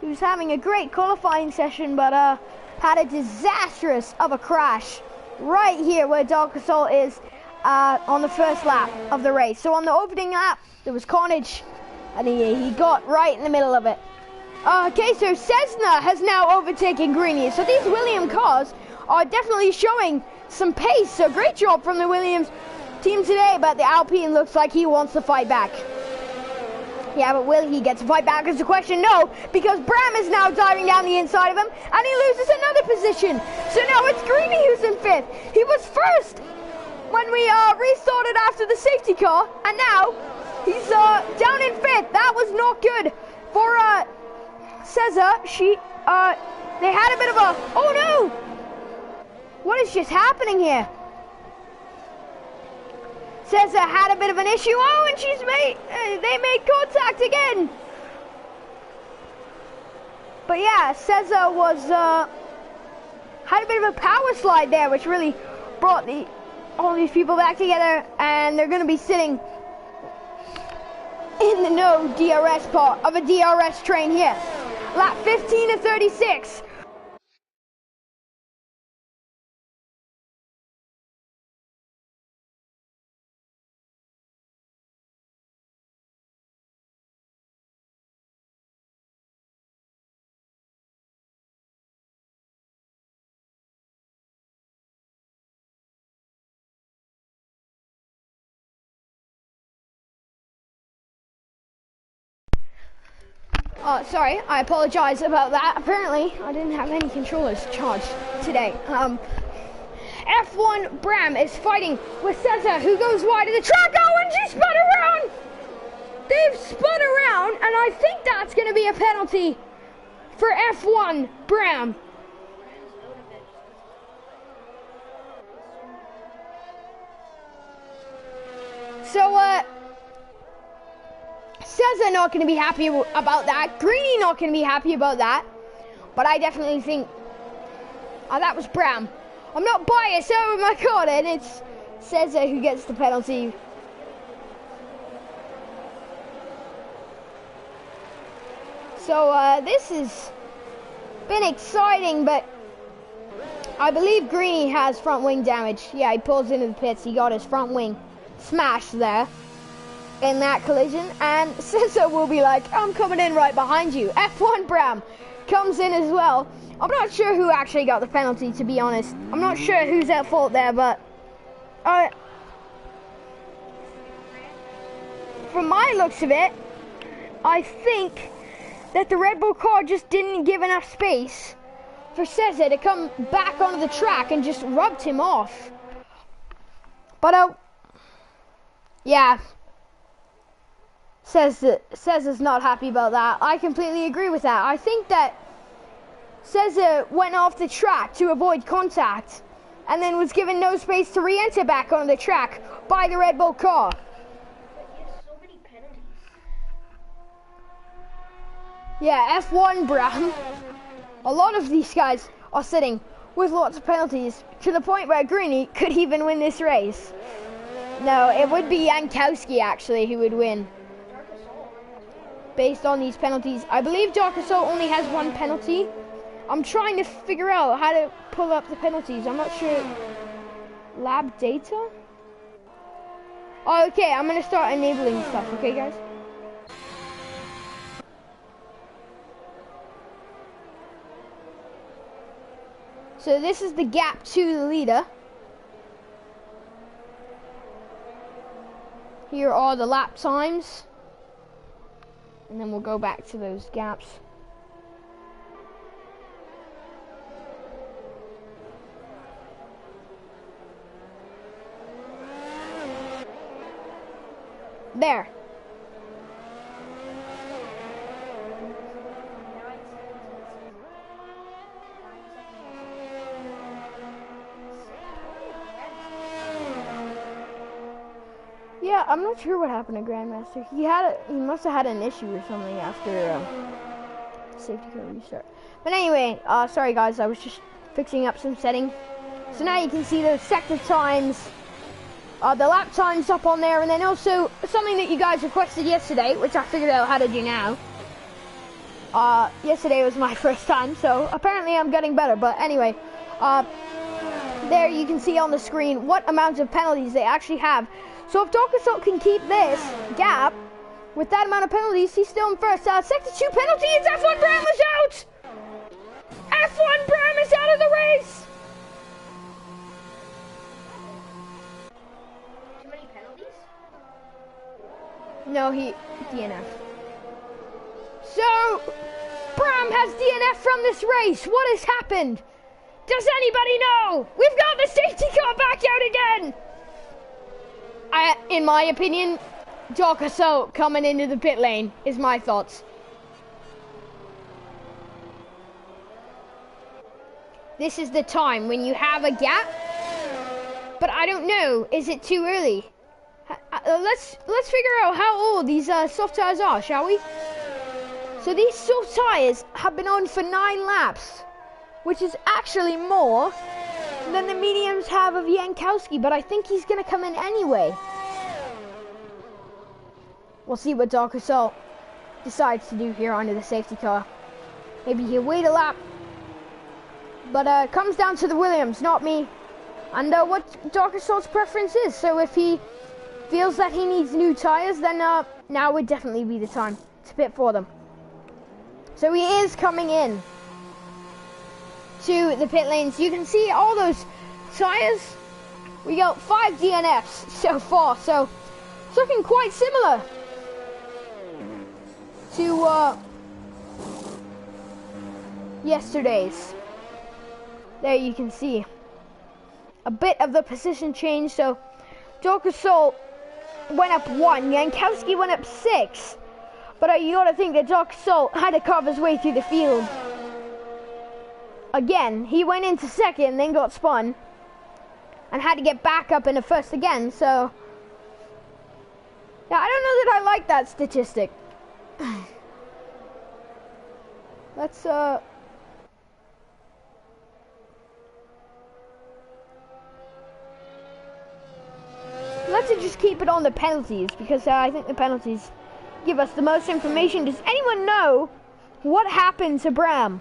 He He was having a great qualifying session, but had a disastrous of a crash right here where Dark Assault is on the first lap of the race. So on the opening lap, there was carnage, and he got right in the middle of it. Okay, so Cessna has now overtaken Greenie. So these Williams cars are definitely showing some pace. So great job from the Williams team today, but the Alpine looks like he wants to fight back. Yeah, but will he get to fight back is the question? No, because Bram is now diving down the inside of him, and he loses another position. So now it's Greenie who's in fifth. He was first when we restarted after the safety car, and now he's down in fifth. That was not good for Cesar. They had a bit of a, oh no! What is just happening here? Cesar had a bit of an issue. Oh, and they made contact again. But yeah, Cesar was had a bit of a power slide there, which really brought all these people back together, and they're going to be sitting in the no DRS part of a DRS train here. Lap 15 to 36. Sorry, I apologize about that. Apparently, I didn't have any controllers charged today. F1 Bram is fighting with Cesar, who goes wide of the track. Oh, and she spun around! They've spun around, and I think that's going to be a penalty for F1 Bram. So, Cesar not going to be happy about that. Greenie not going to be happy about that. But I definitely think that was Bram. I'm not biased. Oh my god, and it's Cesar who gets the penalty. So this has been exciting, but I believe Greenie has front wing damage. Yeah, he pulls into the pits. He got his front wing smashed there in that collision, and Cesar will be like, I'm coming in right behind you. F1 Bram comes in as well. I'm not sure who actually got the penalty, to be honest. I'm not sure who's at fault there, but from my looks of it, I think that the Red Bull car just didn't give enough space for Cesar to come back onto the track and just rubbed him off. But yeah, Cesar's not happy about that. I completely agree with that. I think that Cesar went off the track to avoid contact and then was given no space to re-enter back on the track by the Red Bull car. But he has so many penalties. Yeah, F1 Bram. A lot of these guys are sitting with lots of penalties to the point where Greenie could even win this race. No, it would be Jankowski actually who would win. Based on these penalties. I believe Dark Assault only has one penalty. I'm trying to figure out how to pull up the penalties. I'm not sure. Lab data? Oh, okay, I'm going to start enabling stuff, okay guys? So this is the gap to the leader. Here are the lap times. And then we'll go back to those gaps. There. Yeah, I'm not sure what happened to Grandmaster. He must have had an issue or something after safety car restart. But anyway, sorry guys, I was just fixing up some settings. So now you can see those sector times, the lap times up on there, and then also something that you guys requested yesterday, which I figured out how to do now. Yesterday was my first time, so apparently I'm getting better. But anyway, there you can see on the screen what amounts of penalties they actually have. So if Dark Assault can keep this gap with that amount of penalties, he's still in first. Sector 2 penalty, it's F1 Bram is out! F1 Bram is out of the race! Too many penalties? No, he DNF. So, Bram has DNF from this race. What has happened? Does anybody know? We've got the safety car back out again! In my opinion, Dark Assault coming into the pit lane is my thoughts. This is the time when you have a gap, but I don't know, is it too early? Let's figure out how old these soft tires are, shall we? So these soft tires have been on for 9 laps, which is actually more than the mediums have of Jankowski, but I think he's going to come in anyway. We'll see what Dark Assault decides to do here under the safety car. Maybe he'll wait a lap. But it comes down to the Williams, not me. And what Dark Assault's preference is. So if he feels that he needs new tires, then now would definitely be the time to pit for them. So he is coming in to the pit lanes. You can see all those tires. We got 5 DNFs so far, so it's looking quite similar to yesterday's. There you can see a bit of the position change. So Dark Assault went up 1, Jankowski went up 6. But you gotta think that Dark Assault had to carve his way through the field. Again, he went into second, then got spun, and had to get back up into first again, so... Yeah, I don't know that I like that statistic. Let's just keep it on the penalties, because I think the penalties give us the most information. Does anyone know what happened to Bram?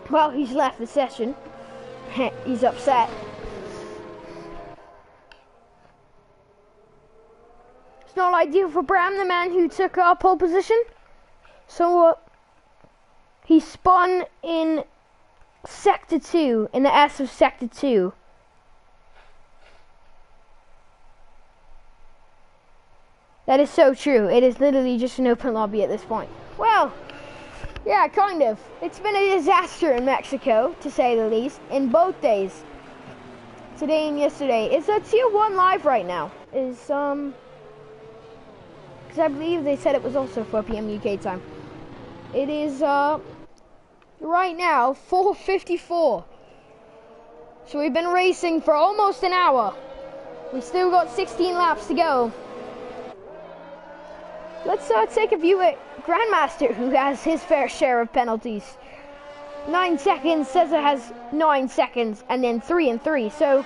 Well, he's left the session. He's upset. It's not ideal for Bram, the man who took pole position. So he spun in Sector 2, in the S of Sector 2. That is so true. It is literally just an open lobby at this point. Well, yeah, kind of. It's been a disaster in Mexico, to say the least, in both days. Today and yesterday. It's a Tier 1 live right now. Because I believe they said it was also 4 p.m. UK time. It is, right now, 4:54. So we've been racing for almost an hour. We still got 16 laps to go. Let's take a view at Grandmaster, who has his fair share of penalties. 9 seconds, Cesar has 9 seconds, and then 3 and 3. So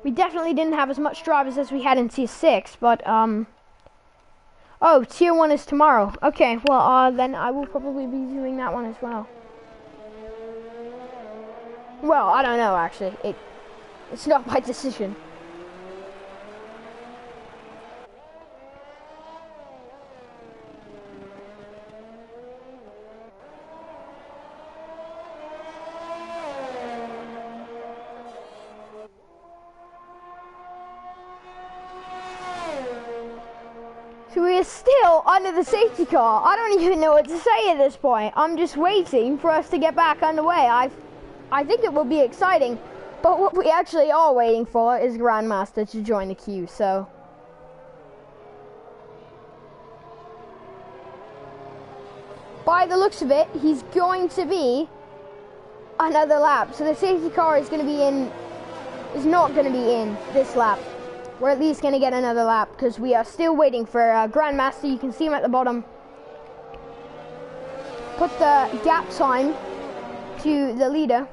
we definitely didn't have as much drivers as we had in Tier 6, but oh, Tier 1 is tomorrow. Okay, well then I will probably be doing that one as well. Well, I don't know actually. It's not my decision. So we are still under the safety car. I don't even know what to say at this point. I'm just waiting for us to get back underway. I think it will be exciting, but what we actually are waiting for is Grandmaster to join the queue, so. By the looks of it, he's going to be another lap. So the safety car is going to be in is not going to be in this lap. We're at least going to get another lap because we are still waiting for Grandmaster. You can see him at the bottom. Put the gap time to the leader.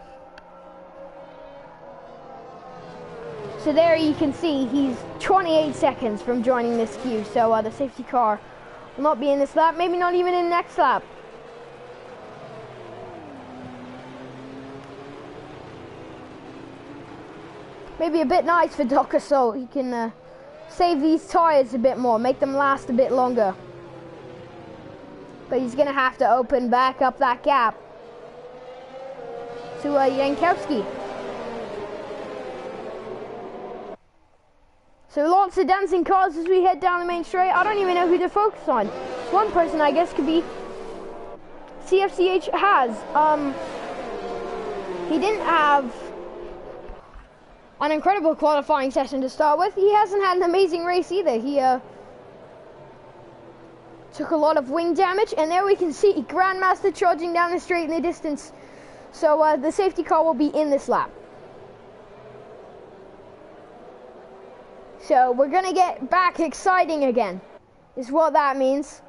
So there you can see he's 28 seconds from joining this queue. So the safety car will not be in this lap, maybe not even in the next lap. Maybe a bit nice for Docker so he can save these tires a bit more, make them last a bit longer. But he's going to have to open back up that gap to Jankowski. So lots of dancing cars as we head down the main straight. I don't even know who to focus on. One person I guess could be CFCH has. He didn't have an incredible qualifying session to start with. He hasn't had an amazing race either. He took a lot of wing damage, and there we can see Grandmaster charging down the straight in the distance. So the safety car will be in this lap. So we're gonna get back exciting again, is what that means.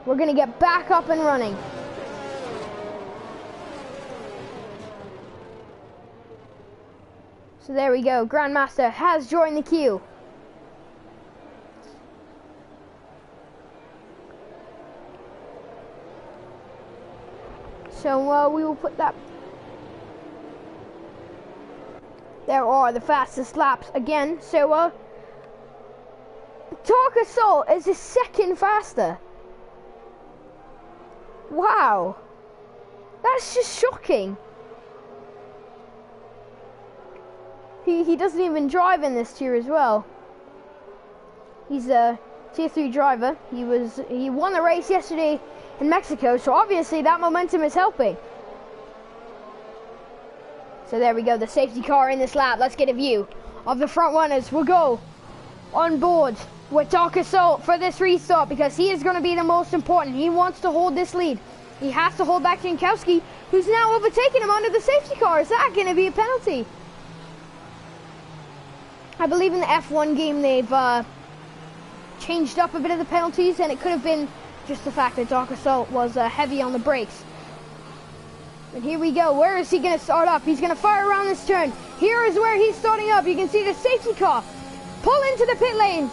We're gonna get back up and running. So there we go, Grandmaster has joined the queue. So we will put that. There are the fastest laps again. So Dark Assault is a second faster. Wow, that's just shocking. He doesn't even drive in this tier as well. He's a tier 3 driver. He won the race yesterday in Mexico, so obviously that momentum is helping. So there we go, the safety car in this lap. Let's get a view of the front runners. We'll go on board with Dark Assault for this restart because he is going to be the most important. He wants to hold this lead. He has to hold back Jankowski, who's now overtaken him under the safety car. Is that going to be a penalty? I believe in the F1 game they've changed up a bit of the penalties, and it could have been just the fact that Dark Assault was heavy on the brakes. And here we go. Where is he going to start up? He's going to fire around this turn. Here is where he's starting up. You can see the safety car pull into the pit lane.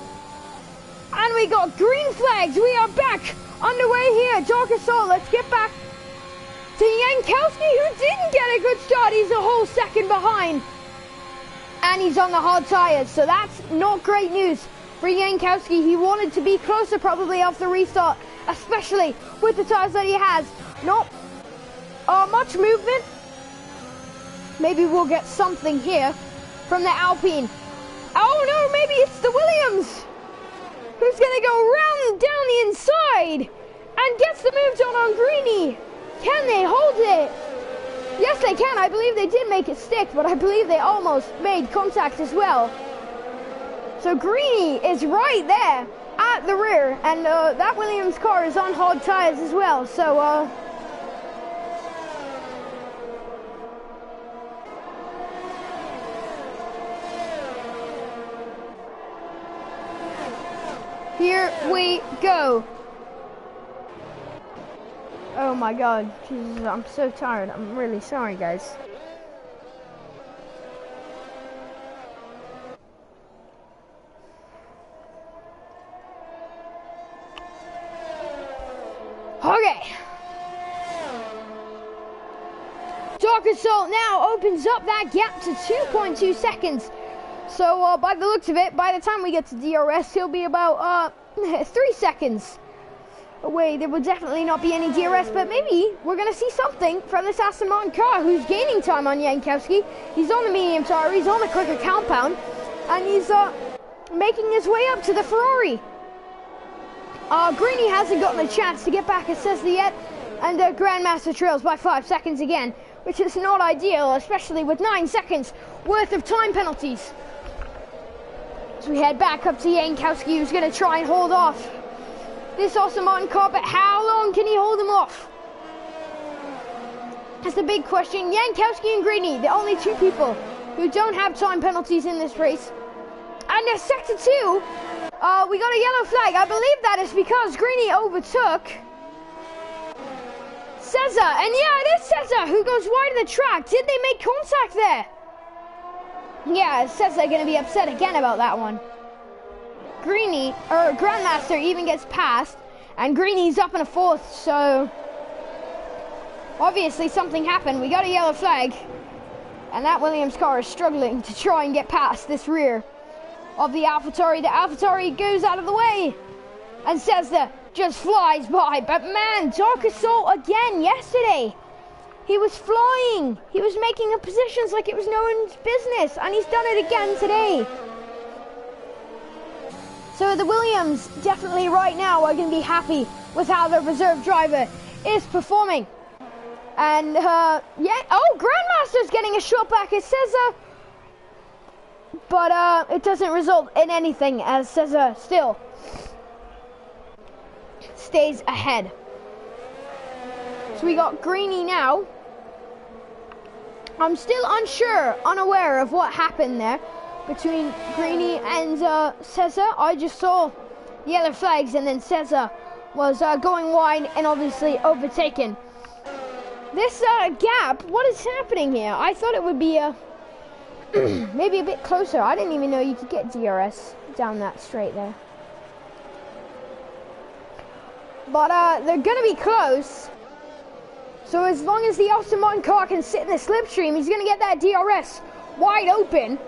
And we got green flags. We are back underway here. Dark Assault, let's get back to Jankowski, who didn't get a good start. He's a whole second behind. And he's on the hard tires, so that's not great news for Jankowski. He wanted to be closer probably off the restart, especially with the tires that he has. Not much movement. Maybe we'll get something here from the Alpine. Oh no, maybe it's the Williams who's gonna go round down the inside and gets the move done on Greeny. Can they hold it? Yes, they can. I believe they did make it stick, but I believe they almost made contact as well. So Greeny is right there at the rear, and that Williams car is on hard tires as well. So here we go. Oh my god, Jesus, I'm so tired. I'm really sorry, guys. Okay. Dark Assault now opens up that gap to 2.2 seconds. So by the looks of it, by the time we get to DRS, he'll be about 3 seconds away. There will definitely not be any DRS, but maybe we're going to see something from this Aston Martin car, who's gaining time on Jankowski. He's on the medium tire, he's on the quicker compound, and he's making his way up to the Ferrari. Greeny hasn't gotten a chance to get back at Cessna yet, and Grandmaster trails by 5 seconds again, which is not ideal, especially with 9 seconds worth of time penalties. So we head back up to Jankowski, who's going to try and hold off this Aston Martin car, but how long can he hold him off? That's the big question. Jankowski and Greeny, the only two people who don't have time penalties in this race. And in sector 2, we got a yellow flag. I believe that is because Greeny overtook Cesar. And yeah, it is Cesar who goes wide of the track. Did they make contact there? Yeah, Cesar going to be upset again about that one. Greeny, or Grandmaster, even gets passed. And Greeny's up in a 4th, so obviously something happened. We got a yellow flag. And that Williams car is struggling to try and get past this rear of the AlphaTauri. The AlphaTauri goes out of the way. And Cesar just flies by. But man, Dark Assault again yesterday. He was flying. He was making up positions like it was no one's business. And he's done it again today. So the Williams definitely right now are going to be happy with how their reserve driver is performing. And yeah, oh, Grandmaster's getting a shot back at Cesar. But it doesn't result in anything as Cesar still stays ahead. So we got Greeny now. I'm still unaware of what happened there between Greeny and Cesar. I just saw yellow flags and then Cesar was going wide and obviously overtaken. This gap, what is happening here? I thought it would be maybe a bit closer. I didn't even know you could get DRS down that straight there. But they're going to be close. So as long as the Aston Martin car can sit in the slipstream, he's going to get that DRS wide open.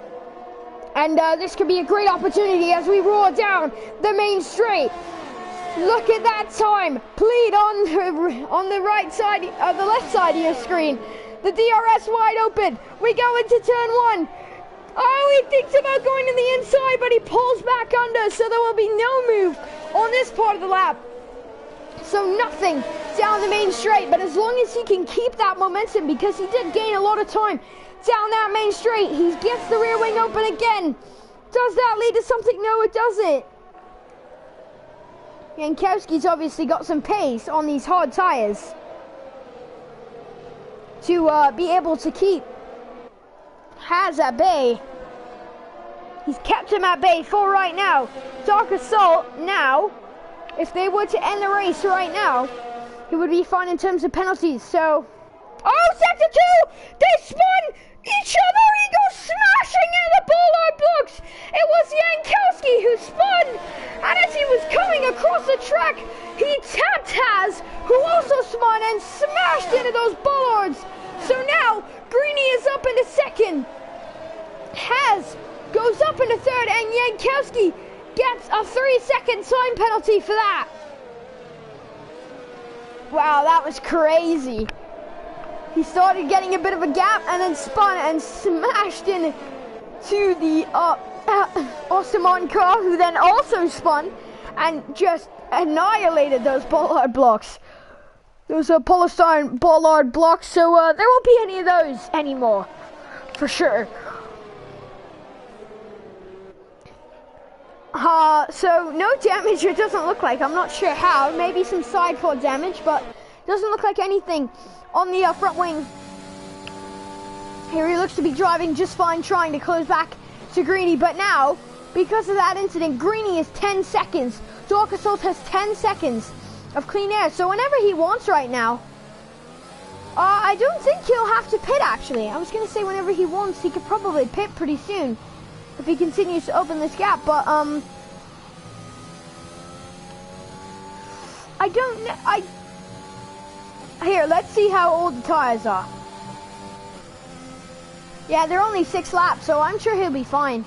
And this could be a great opportunity as we roar down the main straight. Look at that time. Plead on the right side, the left side of your screen. The DRS wide open. We go into turn 1. Oh, he thinks about going to the inside, but he pulls back under, so there will be no move on this part of the lap. So nothing down the main straight, but as long as he can keep that momentum, because he did gain a lot of time down that main straight, he gets the rear wing open again. Does that lead to something? No, it doesn't. Jankowski's obviously got some pace on these hard tires to be able to keep Has at bay. He's kept him at bay for right now. Dark Assault now, if they were to end the race right now, he would be fine in terms of penalties. So, oh, sector 2, they spun each other. He goes smashing into the bollard blocks. It was Jankowski who spun, and as he was coming across the track, he tapped Has, who also spun and smashed into those bollards. So now Greeny is up into second. Has goes up into third, and Jankowski gets a 3-second time penalty for that. Wow, that was crazy. He started getting a bit of a gap and then spun and smashed into the Aston Martin car, who then also spun and just annihilated those bollard blocks. Those polystyrene bollard blocks, so there won't be any of those anymore, for sure. So no damage, it doesn't look like. I'm not sure how. Maybe some side pod damage, but doesn't look like anything on the front wing. Here he looks to be driving just fine, trying to close back to Greeny. But now, because of that incident, Greeny is 10 seconds. Dark Assault has 10 seconds of clean air. So whenever he wants right now, I don't think he'll have to pit, actually. I was going to say whenever he wants, he could probably pit pretty soon if he continues to open this gap. But, I don't know. Here, let's see how old the tires are. Yeah, they're only 6 laps, so I'm sure he'll be fine.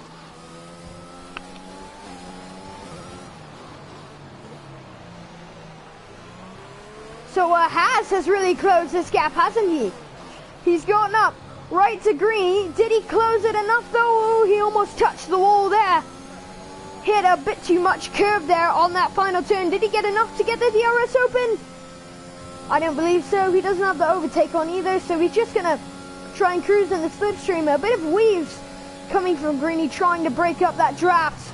So has really closed this gap, hasn't he? He's gotten up right to Greeny. Did he close it enough though? He almost touched the wall there. Hit a bit too much curve there on that final turn. Did he get enough to get the DRS open? I don't believe so. He doesn't have the overtake on either, so he's just gonna try and cruise in the slipstream. A bit of weaves coming from Greeny, trying to break up that draft.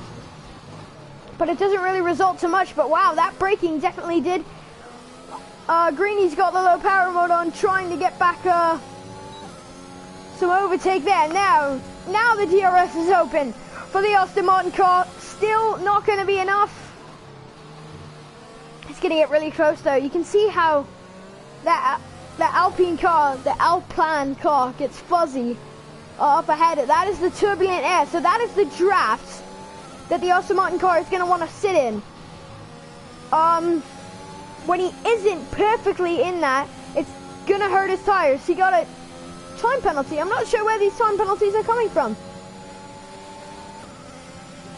But it doesn't really result to much. But wow, that braking definitely did Greeny's got the low power mode on, trying to get back some overtake there. Now the DRS is open for the Aston Martin car. Still not going to be enough. It's going to get really close though. You can see how that Alpine car, the Alpine car, gets fuzzy up ahead. That is the turbulent air. So that is the draft that the Aston Martin car is going to want to sit in. When he isn't perfectly in that, it's going to hurt his tires. He got a time penalty. I'm not sure where these time penalties are coming from.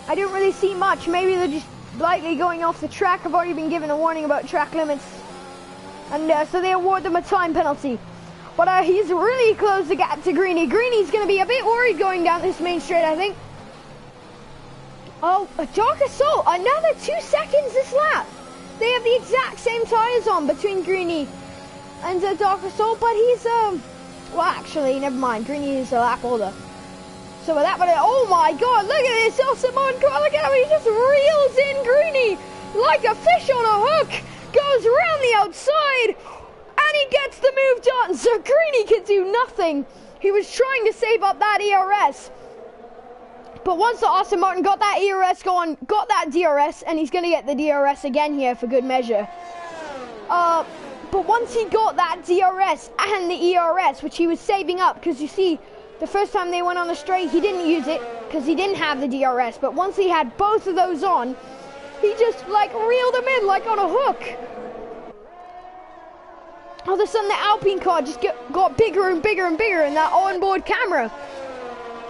I don't really see much. Maybe they're just lightly going off the track. I've already been given a warning about track limits. And so they award them a time penalty. But he's really close the gap to Greeny. Greeny's going to be a bit worried going down this main straight, I think. Oh, a Dark Assault. Another 2 seconds this lap. They have the exact same tires on between Greeny and Dark Assault, but he's, well, actually, never mind. Greeny is a lap older. So with that, but oh my God, look at this Aston Martin car. Look at him, he just reels in Greeny like a fish on a hook. Goes around the outside, and he gets the move done. So Greeny can do nothing. He was trying to save up that ERS. But once the Aston Martin got that ERS going, got that DRS, and he's going to get the DRS again here for good measure. But once he got that DRS and the ERS, which he was saving up, because you see, the first time they went on the straight, he didn't use it because he didn't have the DRS. But once he had both of those on, he just like reeled them in like on a hook. All of a sudden, the Alpine car just got bigger and bigger and bigger in that onboard camera.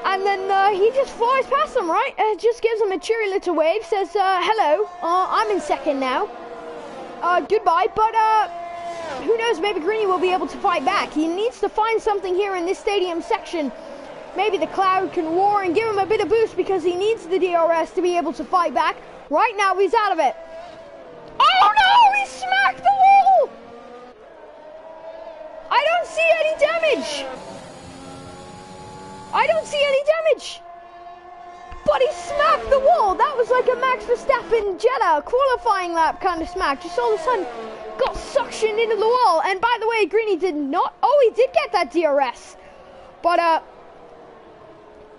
And then he just flies past them, right? Just gives them a cheery little wave, says, hello, I'm in second now. Goodbye, but who knows, maybe Greeny will be able to fight back. He needs to find something here in this stadium section. Maybe the cloud can roar and give him a bit of boost because he needs the DRS to be able to fight back. Right now, he's out of it. Oh no, he smacked the wall! I don't see any damage. I don't see any damage. But he smacked the wall. That was like a Max Verstappen Jeddah qualifying lap kind of smack. Just all of a sudden got suctioned into the wall. And by the way, Greeny did not. Oh, he did get that DRS. But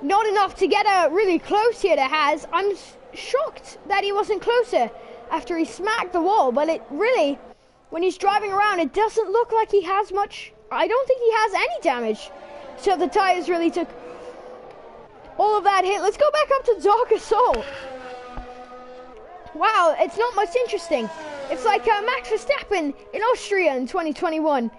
not enough to get really close here to Has. I'm shocked that he wasn't closer after he smacked the wall. But it really, when he's driving around, it doesn't look like he has much. I don't think he has any damage. So the tires really took all of that hit. Let's go back up to Dark Assault. Wow, it's not much interesting. It's like Max Verstappen in Austria in 2021.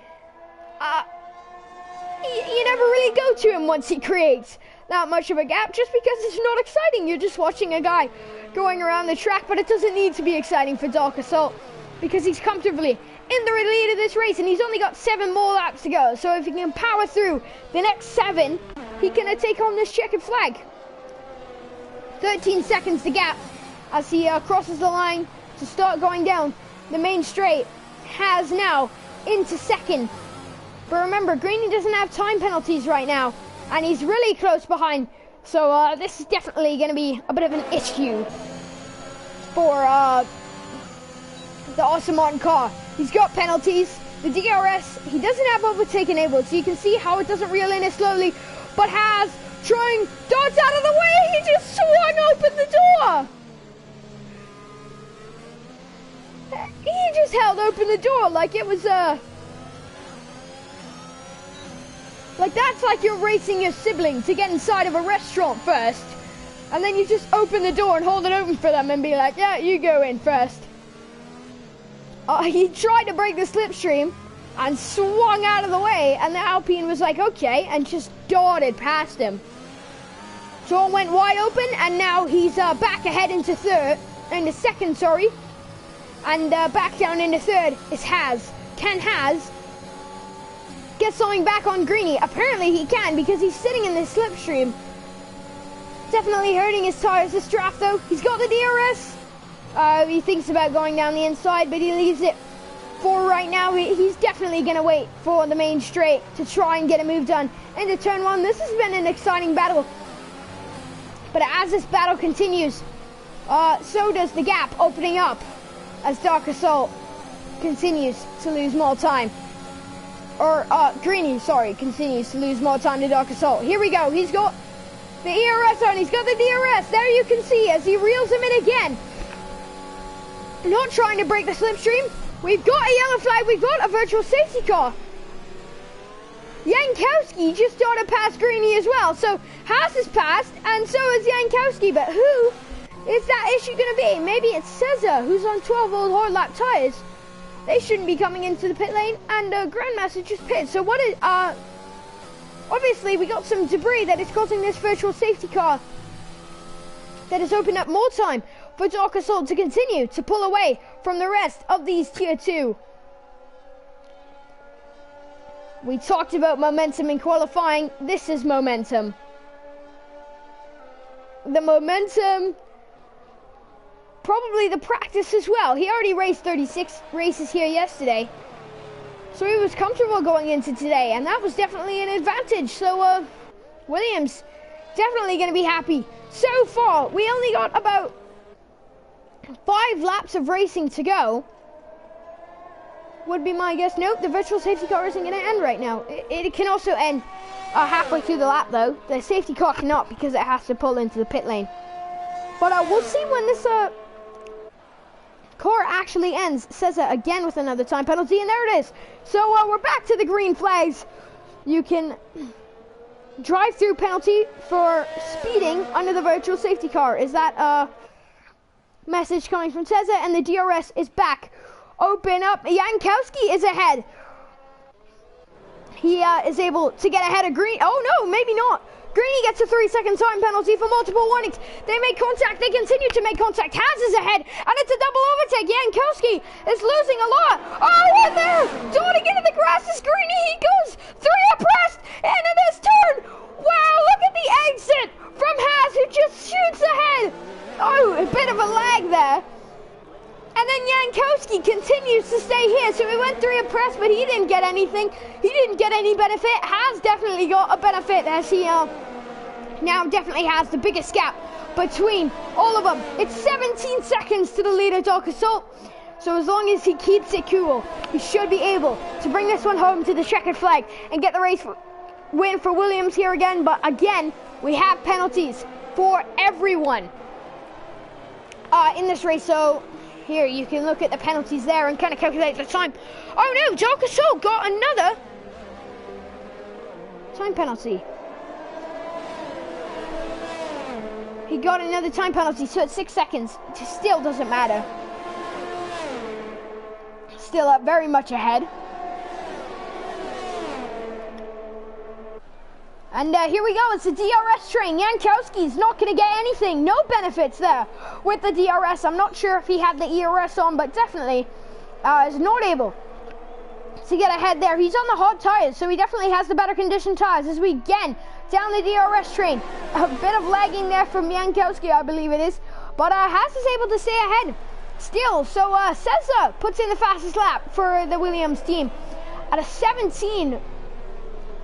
You never really go to him once he creates that much of a gap, just because it's not exciting. You're just watching a guy going around the track, but it doesn't need to be exciting for Dark Assault because he's comfortably in the lead of this race, and he's only got 7 more laps to go. So if he can power through the next 7, he can take on this checkered flag. 13 seconds to gap as he crosses the line to start going down the main straight. Has now into second. But remember, Greeny doesn't have time penalties right now, and he's really close behind. So this is definitely going to be a bit of an issue for the Aston Martin car. He's got penalties. The DRS, he doesn't have overtake enabled, so you can see how it doesn't reel in as slowly, but Has trying, darts out of the way. He just swung open the door. He just held open the door like it was like that's like you're racing your sibling to get inside of a restaurant first, and then you just open the door and hold it open for them and be like, yeah, you go in first. He tried to break the slipstream and swung out of the way, and the Alpine was like, okay, and just darted past him. So it went wide open, and now he's back ahead into second, sorry. And back down into third is Has. Can Has get something back on Greeny? Apparently he can, because he's sitting in this slipstream. Definitely hurting his tires this draft though. He's got the DRS. He thinks about going down the inside, but he leaves it for right now. He's definitely going to wait for the main straight to try and get a move done into turn 1. This has been an exciting battle. But as this battle continues, so does the gap opening up as Dark Assault continues to lose more time. Or, Greeny, sorry, continues to lose more time to Dark Assault. Here we go. He's got the ERS on. He's got the DRS. There you can see as he reels him in again. Not trying to break the slipstream. We've got a yellow flag. We've got a virtual safety car. Jankowski just started past Greeny as well. So Haas is passed, and so is Jankowski. But who is that issue going to be? Maybe it's Cesar, who's on 12-volt hard lap tires. They shouldn't be coming into the pit lane, and Grandmaster just pit. So what is, obviously we got some debris that is causing this virtual safety car that has opened up more time for Dark Assault to continue to pull away from the rest of these tier 2. We talked about momentum in qualifying. This is momentum. The momentum, probably the practice as well. He already raced 36 races here yesterday, so he was comfortable going into today, and that was definitely an advantage. So Williams definitely going to be happy. So far, we only got about 5 laps of racing to go, would be my guess. Nope, the virtual safety car isn't going to end right now. It can also end halfway through the lap, though. The safety car cannot, because it has to pull into the pit lane. But we'll see when this car actually ends. Cesar again with another time penalty, and there it is. So we're back to the green flags. You can drive through penalty for speeding under the virtual safety car. Is that message coming from Cesar? And the DRS is back. Open up. Jankowski is ahead. He is able to get ahead of Green. Oh no, maybe not. Greeny gets a 3-second time penalty for multiple warnings. They make contact. They continue to make contact. Haas is ahead, and it's a double overtake. Jankowski is losing a lot. Oh, in there! Darting into the grass is Greeny. He goes 3 abreast into this turn. Wow, look at the exit from Haas, who just shoots ahead. Oh, a bit of a lag there. And then Jankowski continues to stay here. So he went 3 abreast, but he didn't get anything. He didn't get any benefit. Has definitely got a benefit, as he now definitely has the biggest gap between all of them. It's 17 seconds to the leader, Dark Assault. So as long as he keeps it cool, he should be able to bring this one home to the checkered flag and get the race win for Williams here again. But again, we have penalties for everyone in this race. So here, you can look at the penalties there and kind of calculate the time. Oh no, Dark Assault got another time penalty. He got another time penalty, so it's 6 seconds. It still doesn't matter. Still up very much ahead. And here we go, it's the DRS train. Jankowski's not going to get anything. No benefits there with the DRS. I'm not sure if he had the ERS on, but definitely is not able to get ahead there. He's on the hard tires, so he definitely has the better conditioned tires as we again down the DRS train. A bit of lagging there from Jankowski, I believe it is. But Haas is able to stay ahead still. So Cesar puts in the fastest lap for the Williams team at a 17.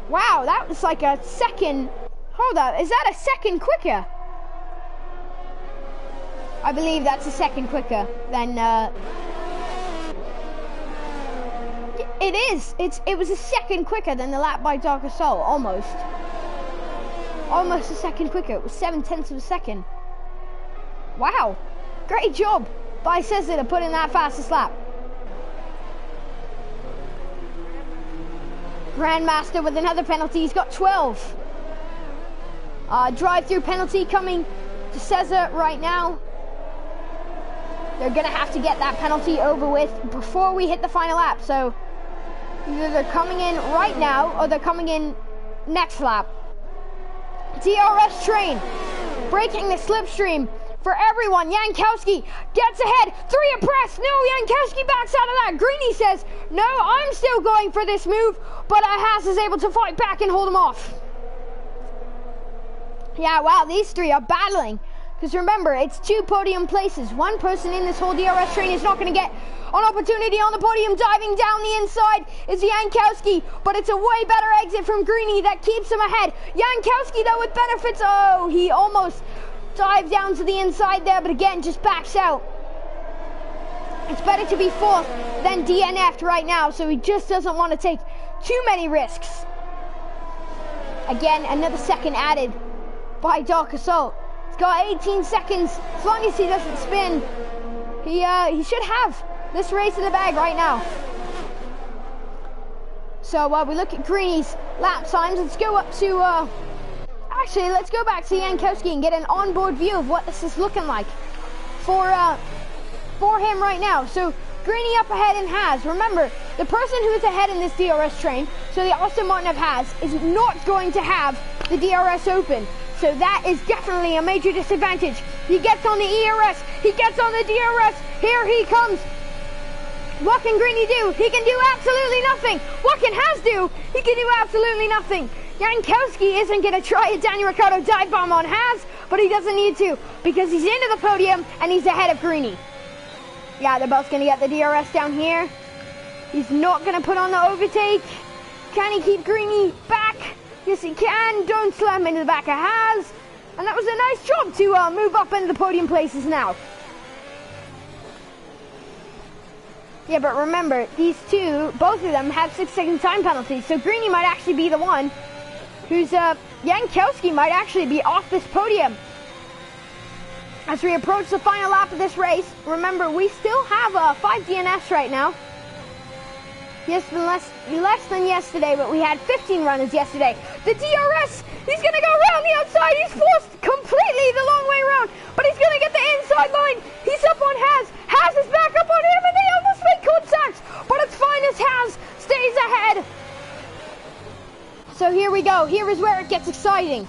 Wow, that was like a second. Hold up, is that a second quicker? I believe that's a second quicker than. It is. It was a second quicker than the lap by Dark Assault, almost. Almost a second quicker. It was 0.7 of a second. Wow, great job by Cesar to put in that fastest lap. Grandmaster with another penalty. He's got 12. Drive-through penalty coming to Cesar right now. They're going to have to get that penalty over with before we hit the final lap. So either they're coming in right now or they're coming in next lap. DRS train breaking the slipstream for everyone. Jankowski gets ahead. 3 abreast. No, Jankowski backs out of that. Greeny says, no, I'm still going for this move. But Haas is able to fight back and hold him off. Yeah, wow, these 3 are battling. Because remember, it's 2 podium places. 1 person in this whole DRS train is not going to get an opportunity on the podium. Diving down the inside is Jankowski. But it's a way better exit from Greeny that keeps him ahead. Jankowski, though, with benefits. Oh, he almost dived down to the inside there, but again, just backs out. It's better to be fourth than DNF'd right now, so he just doesn't want to take too many risks. Again, another second added by Dark Assault. He's got 18 seconds. As long as he doesn't spin, he should have this race in the bag right now. So we look at Greeny's lap times. Let's go up to, actually, let's go back to Jankowski and get an onboard view of what this is looking like for him right now. So Greeny up ahead in Haas. Remember, the person who is ahead in this DRS train, so the Aston Martin of Haas, is not going to have the DRS open. So that is definitely a major disadvantage. He gets on the ERS. He gets on the DRS. Here he comes. What can Greeny do? He can do absolutely nothing. What can Haas do? He can do absolutely nothing. Jankowski isn't going to try a Daniel Ricciardo dive bomb on Haas, but he doesn't need to because he's into the podium and he's ahead of Greeny. Yeah, they're both going to get the DRS down here. He's not going to put on the overtake. Can he keep Greeny back? Yes, he can. Don't slam into the back of Haas. And that was a nice job to move up into the podium places now. Yeah, but remember, these two, both of them have 6-second time penalties. So Greeny might actually be the one who's, Jankowski might actually be off this podium. As we approach the final lap of this race, remember, we still have 5 DNFs right now. Yes, less than yesterday, but we had 15 runners yesterday. The DRS, he's going to go around the outside. He's forced completely the long way around, but he's going to get the inside line. He's up on Haas. Haas is back up on him, and they almost make contact, but it's fine as Haas stays ahead. So here we go. Here is where it gets exciting.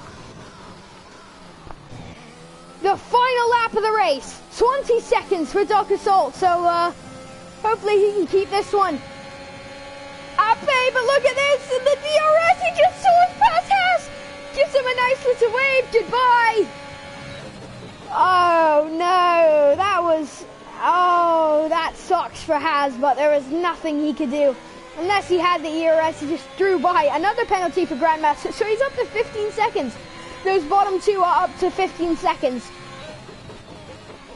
The final lap of the race. 20 seconds for Dark Assault, so hopefully he can keep this one. But look at this, and the DRS, he just soars past Haas, gives him a nice little wave, goodbye. Oh no, that sucks for Haas, but there was nothing he could do. Unless he had the ERS, he just threw by. Another penalty for Grandmaster, so he's up to 15 seconds. Those bottom two are up to 15 seconds.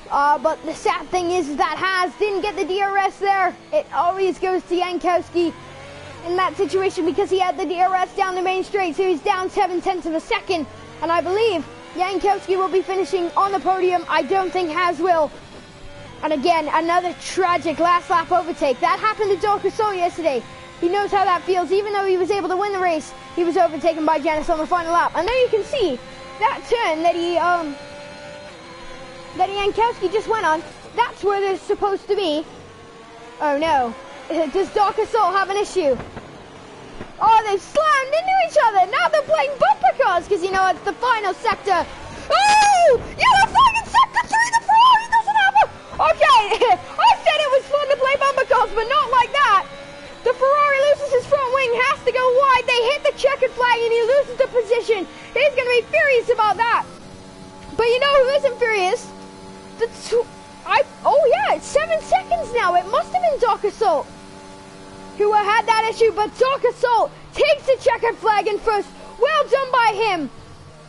But the sad thing is that Haas didn't get the DRS there. It always goes to Jankowski in that situation because he had the DRS down the main straight, so he's down 7/10 of a second. And I believe Jankowski will be finishing on the podium. I don't think Haas will. And again, another tragic last lap overtake. That happened to Dark Assault yesterday. He knows how that feels. Even though he was able to win the race, he was overtaken by Janice on the final lap. And there you can see that turn that Jankowski just went on. That's where they're supposed to be. Oh no. Does Dark Assault have an issue? Oh, they've slammed into each other. Now they're playing bumper cars because, you know, it's the final sector. Oh! Yellow flag in sector 3. The Ferrari doesn't have a... Okay, I said it was fun to play bumper cars, but not like that. The Ferrari loses his front wing, has to go wide. They hit the checkered flag and he loses the position. He's going to be furious about that. But you know who isn't furious? Oh yeah, it's 7 seconds now. It must have been Dark Assault who had that issue, but Dark Assault takes the checkered flag in first. Well done by him.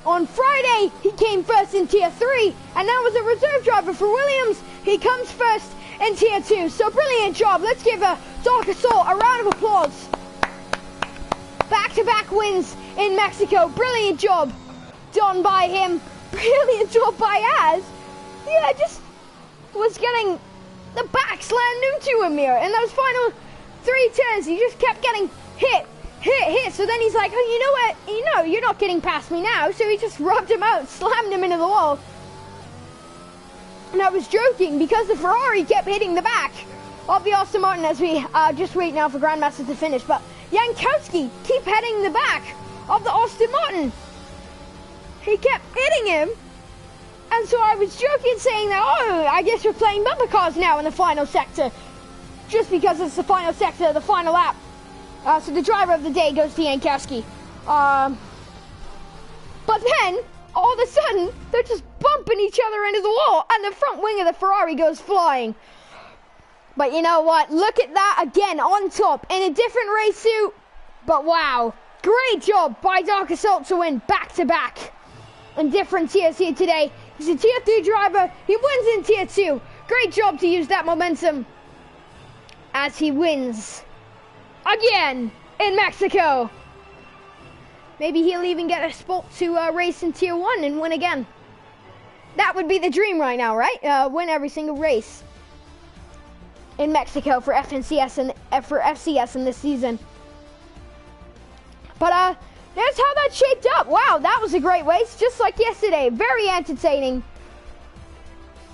On Friday, he came first in Tier 3, and that was a reserve driver for Williams. He comes first in Tier 2, so brilliant job. Let's give Dark Assault a round of applause. Back-to-back wins in Mexico. Brilliant job done by him. Brilliant job by Az. Yeah, just was getting the back slammed into him here. In those final 3 turns, he just kept getting hit. So then he's like, oh, you know what? You know, you're not getting past me now. So he just rubbed him out, slammed him into the wall. And I was joking because the Ferrari kept hitting the back of the Aston Martin as we just wait now for Grandmaster to finish. But Jankowski keep hitting the back of the Aston Martin. He kept hitting him. And so I was joking saying that, oh, I guess we're playing bumper cars now in the final sector. Just because it's the final sector, the final lap. So the driver of the day goes to Jankowski. But then, all of a sudden, they're just bumping each other into the wall, and the front wing of the Ferrari goes flying. But you know what? Look at that again on top in a different race suit. But wow, great job by Dark Assault to win back-to-back in different tiers here today. He's a Tier 3 driver. He wins in Tier 2. Great job to use that momentum as he wins again in Mexico. Maybe he'll even get a spot to race in Tier 1 and win again. That would be the dream right now, right? Win every single race in Mexico for FNCS and for FCS in this season. But there's how that shaped up. Wow, that was a great race, just like yesterday. Very entertaining.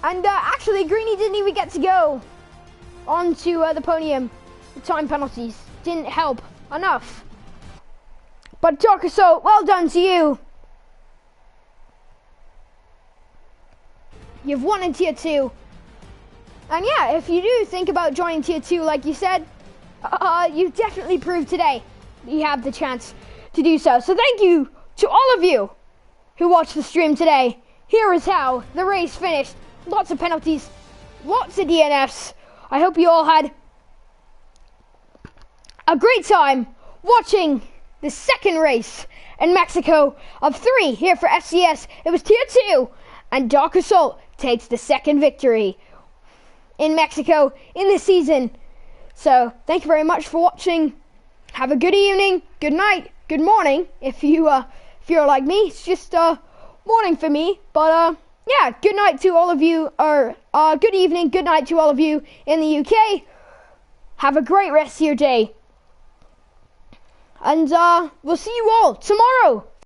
And actually, Greeny didn't even get to go onto the podium. The time penalties didn't help enough. But Dark Assault, well done to you. You've won in Tier 2. And yeah, if you do think about joining Tier 2, like you said, you've definitely proved today that you have the chance to do so. So thank you to all of you who watched the stream today. Here is how the race finished. Lots of penalties, lots of DNFs. I hope you all had a great time watching the second race in Mexico of 3 here for FCS. It was Tier 2, and Dark Assault takes the second victory in Mexico in this season. So thank you very much for watching. Have a good evening, good night, good morning. If you're like me, it's just morning for me. But yeah, good night to all of you, or good evening, good night to all of you in the UK. Have a great rest of your day. And we'll see you all tomorrow.